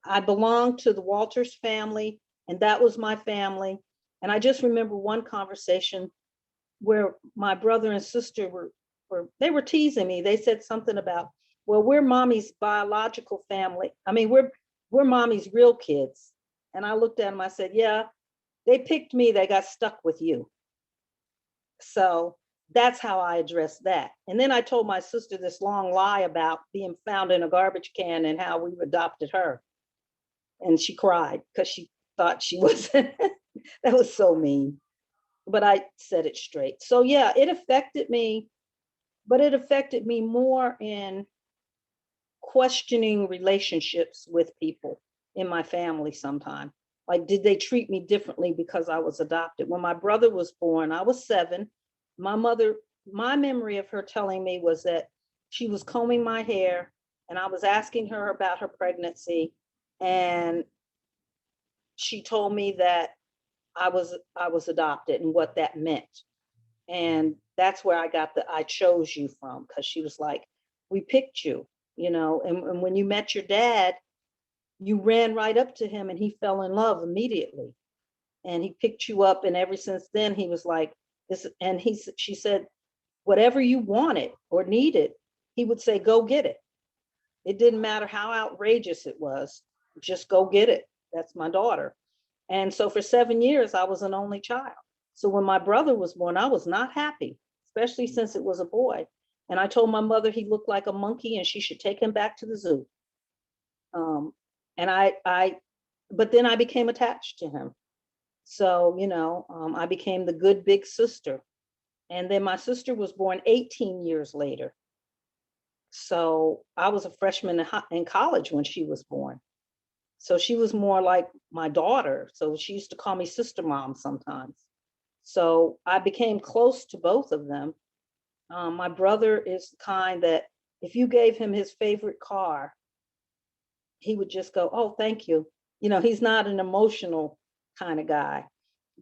I belonged to the Walters family, and that was my family. And I just remember one conversation where my brother and sister they were teasing me. They said something about, well, we're mommy's biological family. I mean, we're mommy's real kids. And I looked at them, I said, yeah, they picked me, they got stuck with you. So that's how I addressed that. And then I told my sister this long lie about being found in a garbage can and how we've adopted her. And she cried because she thought she wasn't. That was so mean. But I said it straight. So yeah, it affected me, but it affected me more in questioning relationships with people in my family sometimes. Like, did they treat me differently because I was adopted? When my brother was born, I was 7. My memory of her telling me was that she was combing my hair and I was asking her about her pregnancy. And she told me that I was adopted and what that meant. And that's where I got the I chose you from, because she was like, we picked you, and when you met your dad, you ran right up to him and he fell in love immediately. And he picked you up. And ever since then, he was like this. And she said, whatever you wanted or needed, he would say, go get it. It didn't matter how outrageous it was, just go get it. That's my daughter. And so for 7 years, I was an only child. So when my brother was born, I was not happy, especially since it was a boy. And I told my mother he looked like a monkey and she should take him back to the zoo. But then I became attached to him. So, I became the good big sister. And then my sister was born 18 years later. So I was a freshman in college when she was born. So she was more like my daughter. So she used to call me sister mom sometimes. So I became close to both of them. My brother is the kind that if you gave him his favorite car, he would just go, oh, thank you. He's not an emotional kind of guy,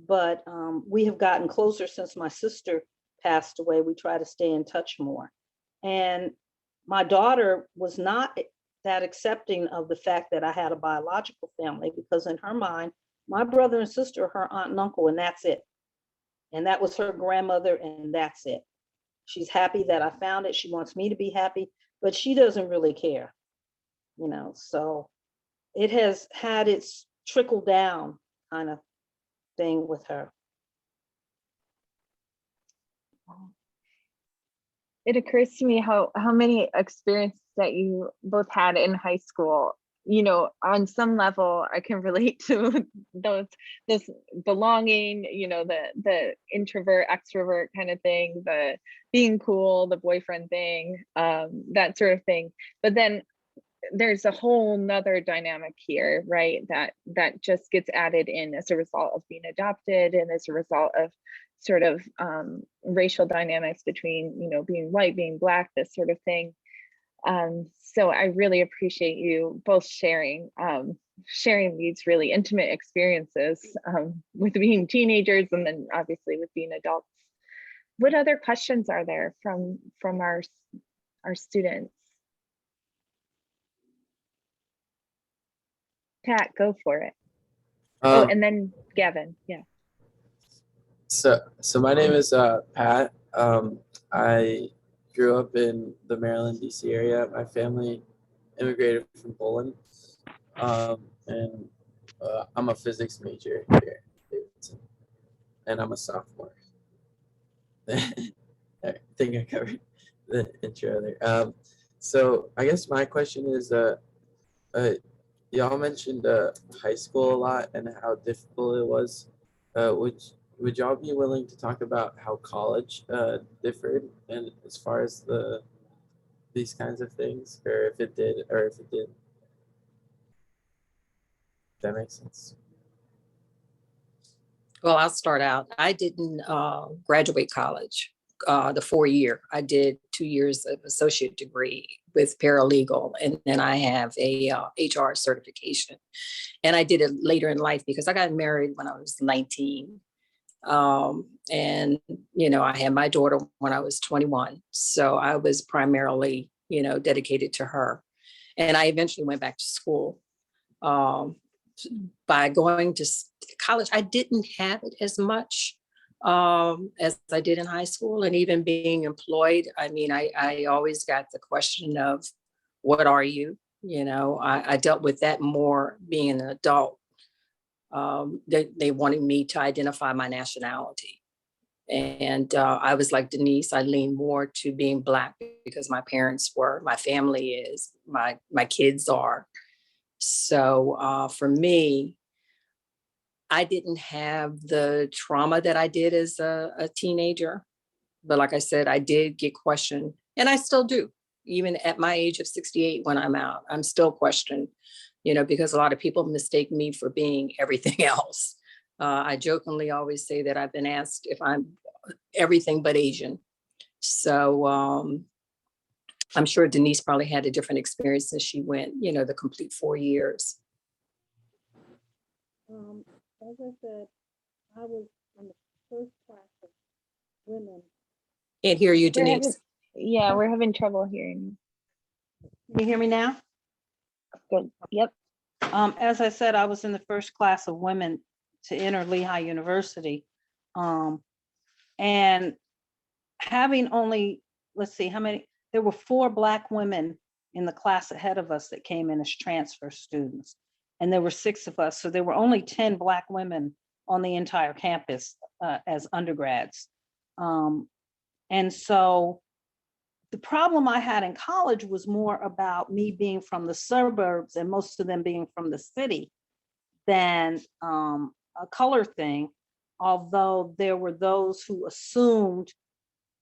but we have gotten closer since my sister passed away. We try to stay in touch more. And my daughter was not that accepting of the fact that I had a biological family, because in her mind, my brother and sister are her aunt and uncle, and that's it. And that was her grandmother, and that's it. She's happy that I found it. She wants me to be happy, but she doesn't really care, so it has had its trickle down kind of thing with her. It occurs to me how many experiences that you both had in high school. On some level, I can relate to this belonging, the introvert, extrovert kind of thing, the being cool, the boyfriend thing, that sort of thing. But then there's a whole nother dynamic here, right? That just gets added in as a result of being adopted and as a result of sort of racial dynamics between, you know, being white, being Black, this sort of thing. So I really appreciate you both sharing these really intimate experiences with being teenagers and then obviously with being adults. What other questions are there from our students? Pat, go for it. Oh, and then Gavin, yeah. So my name is Pat. I grew up in the Maryland, DC area. My family immigrated from Poland, and I'm a physics major here in Davidson, and I'm a sophomore. I think I covered the intro there. So I guess my question is, y'all mentioned high school a lot and how difficult it was. Would y'all be willing to talk about how college differed, and as far as these kinds of things, or if it did, or if it did? That makes sense. Well, I'll start out. I didn't graduate college, the 4-year. I did 2 years of associate degree with paralegal, and then I have a HR certification. And I did it later in life because I got married when I was 19. And, you know, I had my daughter when I was 21. So I was primarily, you know, dedicated to her. And I eventually went back to school. By going to college, I didn't have it as much as I did in high school. And even being employed, I mean, I always got the question of, what are you? You know, I dealt with that more being an adult. They wanted me to identify my nationality. And I was like Denise, I lean more to being Black because my parents were, my family is, my kids are. So for me, I didn't have the trauma that I did as a teenager. But like I said, I did get questioned, and I still do. Even at my age of 68, when I'm out, I'm still questioned, you know, because a lot of people mistake me for being everything else. I jokingly always say that I've been asked if I'm everything but Asian. So I'm sure Denise probably had a different experience since she went, you know, the complete 4 years. As I said, I was in the first class of women. Can't hear you, We're having, Denise. yeah, we're having trouble hearing. Can you hear me now? Good. Yep. As I said, I was in the first class of women to enter Lehigh University. And having only, let's see, how many, there were 4 Black women in the class ahead of us that came in as transfer students. And there were 6 of us. So there were only 10 Black women on the entire campus as undergrads. And so the problem I had in college was more about me being from the suburbs and most of them being from the city than a color thing. Although there were those who assumed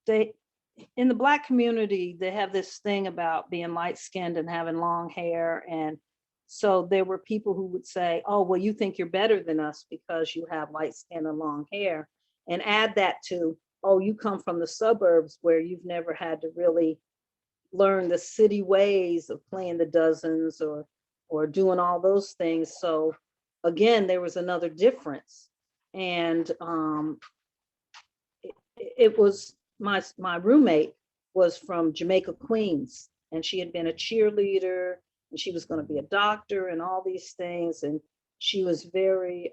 in the Black community, they have this thing about being light-skinned and having long hair. And so there were people who would say, oh, well, you think you're better than us because you have light skin and long hair. And add that to, oh, you come from the suburbs where you've never had to really learn the city ways of playing the dozens or doing all those things. So again, there was another difference. And it was, my roommate was from Jamaica, Queens, and she had been a cheerleader, and she was going to be a doctor and all these things. And she was very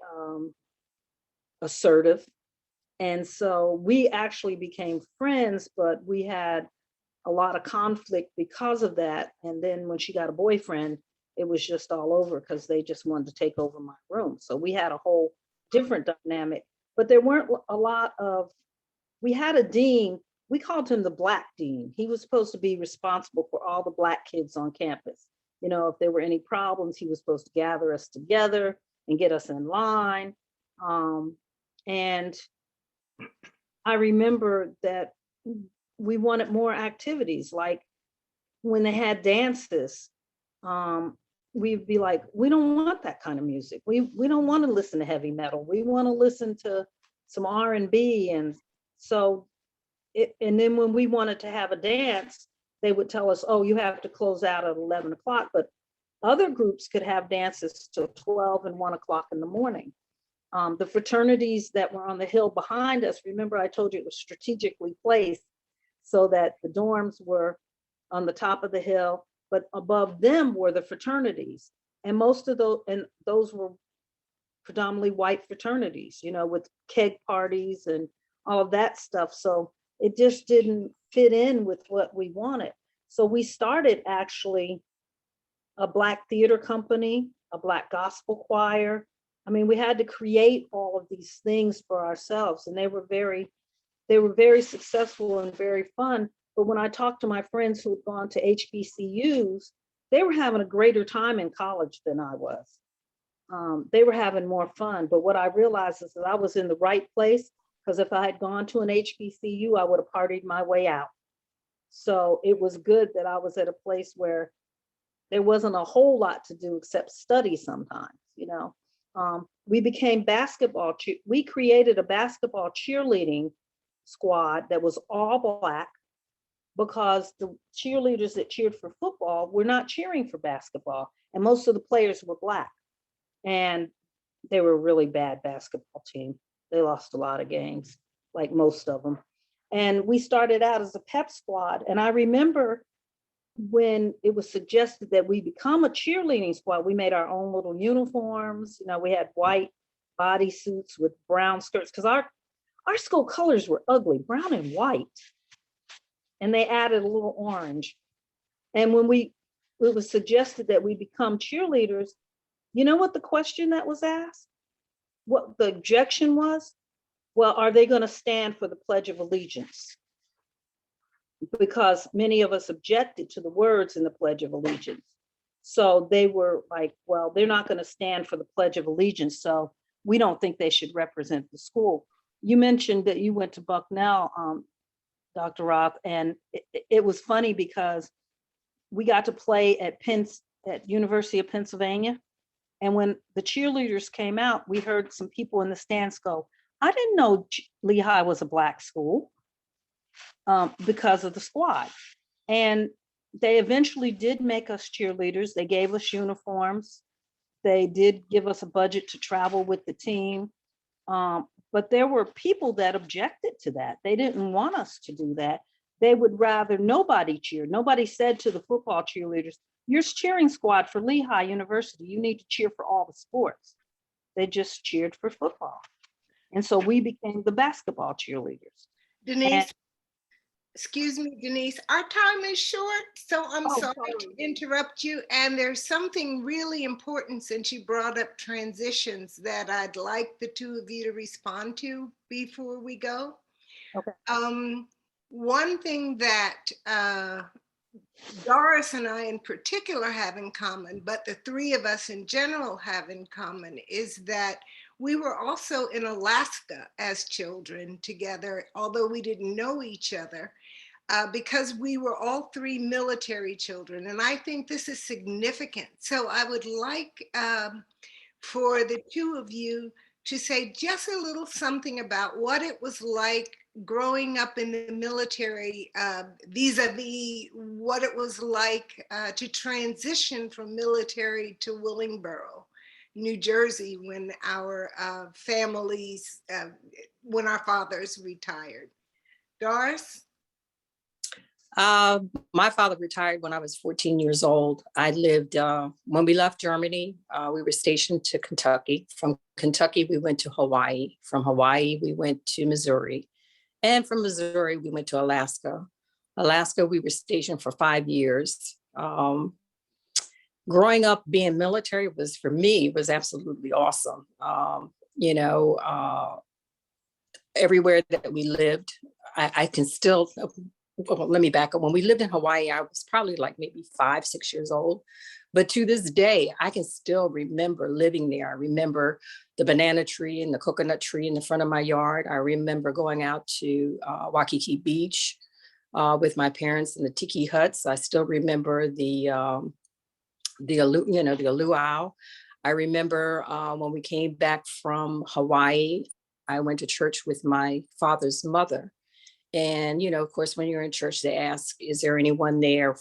assertive. And so we actually became friends, but we had a lot of conflict because of that. And then when she got a boyfriend, it was just all over because they just wanted to take over my room. So we had a whole different dynamic, but there weren't a lot of, we had a dean, we called him the Black dean. He was supposed to be responsible for all the Black kids on campus. You know, if there were any problems, he was supposed to gather us together and get us in line. And I remember that we wanted more activities, like when they had dances, we'd be like, we don't want that kind of music. We don't want to listen to heavy metal. We want to listen to some R&B. And so and then when we wanted to have a dance, they would tell us, oh, you have to close out at 11 o'clock. But other groups could have dances till 12 and 1 o'clock in the morning. The fraternities that were on the hill behind us, remember I told you it was strategically placed so that the dorms were on the top of the hill, but above them were the fraternities. And most of those were predominantly white fraternities, you know, with keg parties and all of that stuff. So it just didn't fit in with what we wanted. So we started actually a Black theater company, a Black gospel choir. I mean, we had to create all of these things for ourselves, and they were very successful and very fun. But when I talked to my friends who had gone to HBCUs, they were having a greater time in college than I was. They were having more fun. But what I realized is that I was in the right place, because if I had gone to an HBCU, I would have partied my way out. So it was good that I was at a place where there wasn't a whole lot to do except study sometimes, you know. We became basketball. We created a basketball cheerleading squad that was all Black, because the cheerleaders that cheered for football were not cheering for basketball. And most of the players were Black. And they were a really bad basketball team. They lost a lot of games, like most of them. And we started out as a pep squad. And I remember when it was suggested that we become a cheerleading squad, we made our own little uniforms. You know, we had white bodysuits with brown skirts, because our school colors were ugly, brown and white. And they added a little orange. And when it was suggested that we become cheerleaders, you know what the question that was asked? What the objection was? Well, are they going to stand for the Pledge of Allegiance? Because many of us objected to the words in the Pledge of Allegiance. So they were like, well, they're not going to stand for the Pledge of Allegiance, so we don't think they should represent the school. You mentioned that you went to Bucknell, Dr. Roth, and it was funny because we got to play at University of Pennsylvania. And when the cheerleaders came out, we heard some people in the stands go, I didn't know Lehigh was a Black school, because of the squad. And they eventually did make us cheerleaders. They gave us uniforms. They did give us a budget to travel with the team. But there were people that objected to that. They didn't want us to do that. They would rather nobody cheer. Nobody said to the football cheerleaders, you're cheering squad for Lehigh University. You need to cheer for all the sports. They just cheered for football. And so we became the basketball cheerleaders. Denise, excuse me, Denise, our time is short, so I'm sorry to interrupt you. And there's something really important, since you brought up transitions, that I'd like the two of you to respond to before we go. Okay. One thing that Doris and I in particular have in common, but the three of us in general have in common, is that we were also in Alaska as children together, although we didn't know each other, because we were all three military children. And I think this is significant. So I would like for the two of you to say just a little something about what it was like growing up in the military, vis-a-vis what it was like to transition from military to Willingboro, New Jersey, when our families, when our fathers retired. Doris? My father retired when I was 14 years old. I lived, when we left Germany, we were stationed to Kentucky. From Kentucky, we went to Hawaii. From Hawaii, we went to Missouri. And from Missouri, we went to Alaska. Alaska, we were stationed for 5 years. Growing up being military was, for me, was absolutely awesome. You know, everywhere that we lived, I can still, well, let me back up. When we lived in Hawaii, I was probably like maybe 5, 6 years old. But to this day, I can still remember living there. I remember the banana tree and the coconut tree in the front of my yard. I remember going out to Waikiki Beach with my parents in the tiki huts. I still remember the the luau. I remember when we came back from Hawaii, I went to church with my father's mother. And, of course, when you're in church, they ask, is there anyone there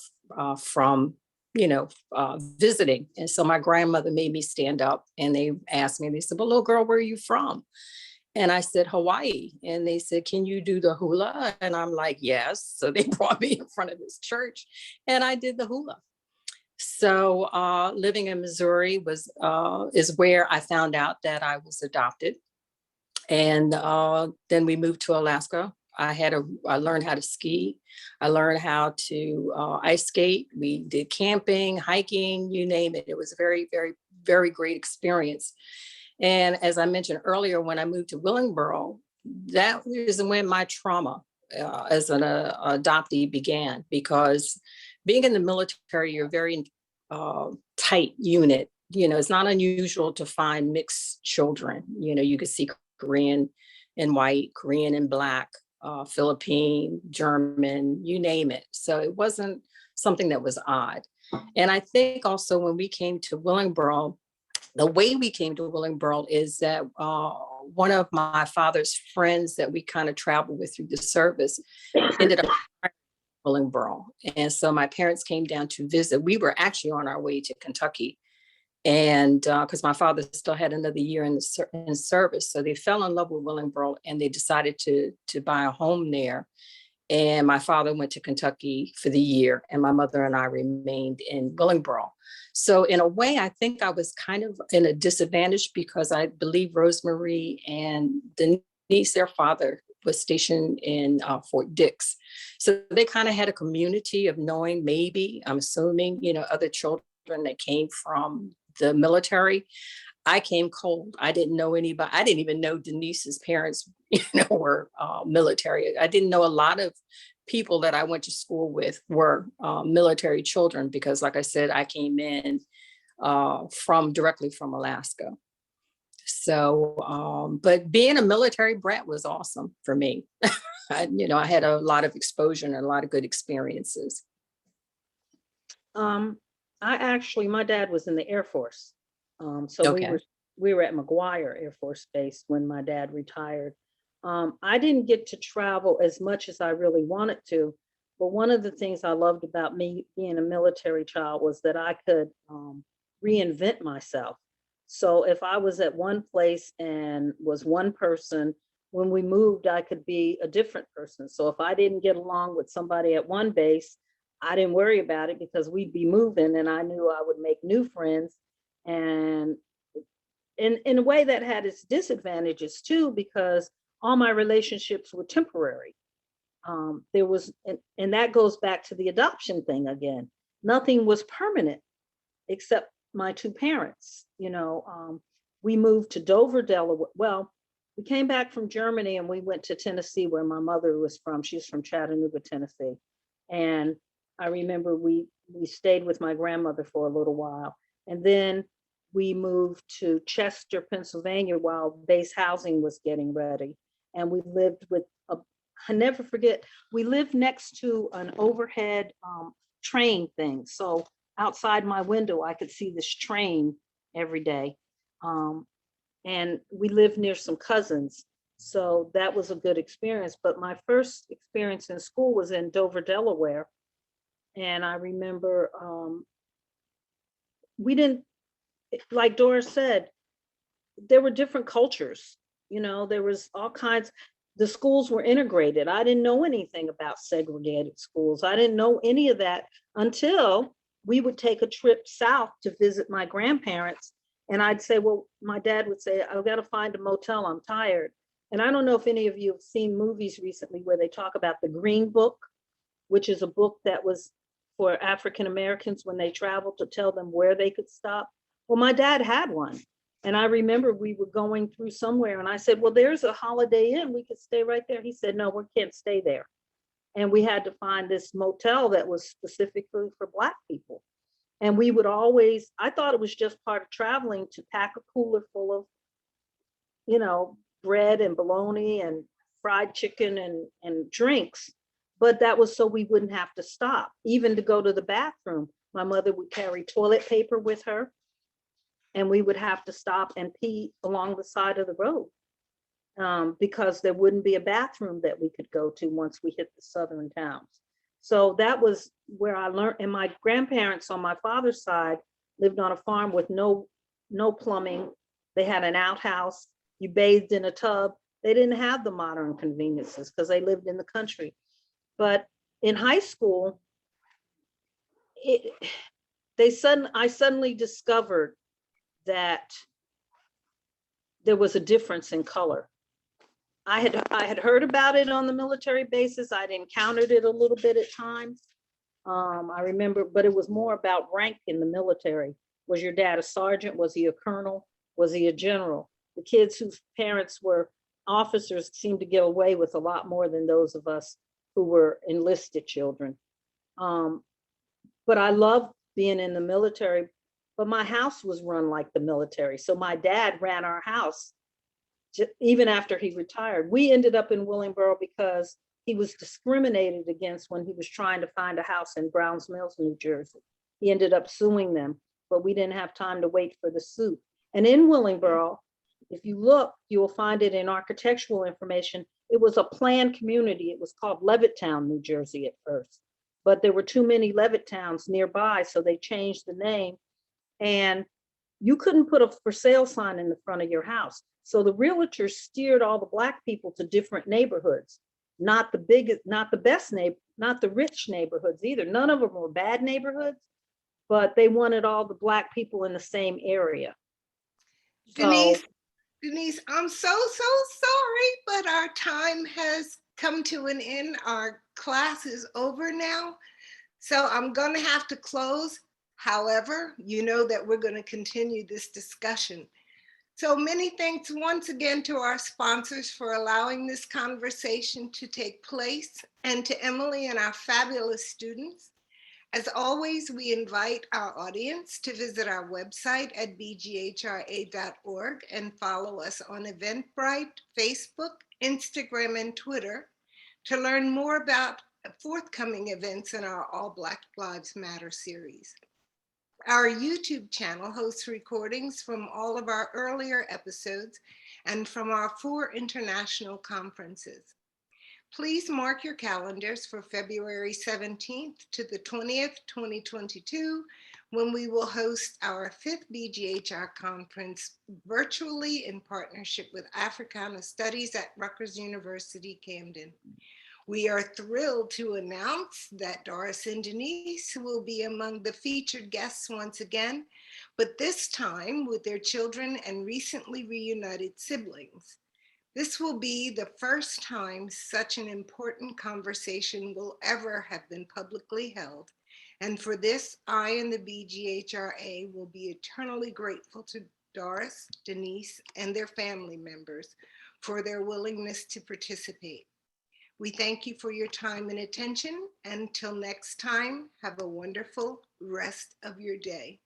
from, visiting? And so my grandmother made me stand up and they asked me, they said, well, little girl, where are you from? And I said, Hawaii. And they said, can you do the hula? And I'm like, yes. So they brought me in front of this church and I did the hula. So living in Missouri is where I found out that I was adopted. And then we moved to Alaska. I learned how to ski. I learned how to ice skate. We did camping, hiking, you name it. It was a very, very, very great experience. And as I mentioned earlier, when I moved to Willingboro, that is when my trauma as an adoptee began, because being in the military, you're a very tight unit. It's not unusual to find mixed children. You could see Korean and white, Korean and black, Philippine, German, you name it. So it wasn't something that was odd. And I think also when we came to Willingboro, the way we came to Willingboro is that one of my father's friends that we kind of traveled with through the service ended up in Willingboro. And so my parents came down to visit. We were actually on our way to Kentucky. And because my father still had another year in service. So they fell in love with Willingboro and they decided to buy a home there. And my father went to Kentucky for the year and my mother and I remained in Willingboro. So in a way, I think I was kind of in a disadvantage because I believe Rosemary and Denise, their father, was stationed in Fort Dix. So they kind of had a community of knowing, maybe, I'm assuming, other children that came from the military. I came cold. I didn't know anybody. I didn't even know Denise's parents, were military. I didn't know a lot of people that I went to school with were military children because, like I said, I came in directly from Alaska. So, but being a military brat was awesome for me. I had a lot of exposure and a lot of good experiences. My dad was in the Air Force. So Okay. we were at McGuire Air Force Base when my dad retired. I didn't get to travel as much as I really wanted to, but one of the things I loved about me being a military child was that I could reinvent myself. So if I was at one place and was one person, when we moved, I could be a different person. So if I didn't get along with somebody at one base, I didn't worry about it because we'd be moving and I knew I would make new friends. And in a way that had its disadvantages too, because all my relationships were temporary. There was, and that goes back to the adoption thing again. Nothing was permanent except my two parents. We moved to Dover, Delaware. Well, we came back from Germany and we went to Tennessee, where my mother was from. She's from Chattanooga, Tennessee. And I remember we stayed with my grandmother for a little while. And then we moved to Chester, Pennsylvania, while base housing was getting ready. And we lived with I never forget, we lived next to an overhead train thing. So outside my window, I could see this train every day. And we lived near some cousins. So that was a good experience. But my first experience in school was in Dover, Delaware. And I remember we didn't, like Doris said, there were different cultures. There was all kinds. The schools were integrated. I didn't know anything about segregated schools. I didn't know any of that until we would take a trip south to visit my grandparents. And I'd say, well, my dad would say, I've got to find a motel. I'm tired. And I don't know if any of you have seen movies recently where they talk about the Green Book, which is a book that was for African Americans when they traveled to tell them where they could stop. Well, my dad had one. And I remember we were going through somewhere and I said, well, there's a Holiday Inn. We could stay right there. He said, no, we can't stay there. And we had to find this motel that was specifically for Black people. And we would always, I thought it was just part of traveling to pack a cooler full of, bread and bologna and fried chicken and drinks. But that was so we wouldn't have to stop, even to go to the bathroom. My mother would carry toilet paper with her, and we would have to stop and pee along the side of the road because there wouldn't be a bathroom that we could go to once we hit the southern towns. So that was where I learned, and my grandparents on my father's side lived on a farm with no plumbing. They had an outhouse. You bathed in a tub. They didn't have the modern conveniences because they lived in the country. But in high school, I suddenly discovered that there was a difference in color. I had heard about it on the military bases. I'd encountered it a little bit at times. I remember, but it was more about rank in the military. Was your dad a sergeant? Was he a colonel? Was he a general? The kids whose parents were officers seemed to get away with a lot more than those of us who were enlisted children. But I loved being in the military, but my house was run like the military. So my dad ran our house even after he retired. We ended up in Willingboro because he was discriminated against when he was trying to find a house in Browns Mills, New Jersey. He ended up suing them, but we didn't have time to wait for the suit. And in Willingboro, if you look, you will find it in architectural information. It was a planned community. It was called Levittown, New Jersey at first, but there were too many Levittowns nearby, so they changed the name. And you couldn't put a for sale sign in the front of your house. So the realtors steered all the Black people to different neighborhoods, not the biggest, not the best neighbor, not the rich neighborhoods either. None of them were bad neighborhoods, but they wanted all the Black people in the same area. Denise, I'm so sorry, but our time has come to an end. Our class is over now. So I'm going to have to close. However, you know that we're going to continue this discussion. So many thanks once again to our sponsors for allowing this conversation to take place, and to Emily and our fabulous students. As always, we invite our audience to visit our website at bghra.org and follow us on Eventbrite, Facebook, Instagram, and Twitter to learn more about forthcoming events in our All Black Lives Matter series. Our YouTube channel hosts recordings from all of our earlier episodes and from our 4 international conferences. Please mark your calendars for February 17th to the 20th, 2022, when we will host our 5th BGHR conference virtually in partnership with Africana Studies at Rutgers University, Camden. We are thrilled to announce that Doris and Denise will be among the featured guests once again, but this time with their children and recently reunited siblings. This will be the first time such an important conversation will ever have been publicly held. And for this, I and the BGHRA will be eternally grateful to Doris, Denise, and their family members for their willingness to participate. We thank you for your time and attention. Until next time, have a wonderful rest of your day.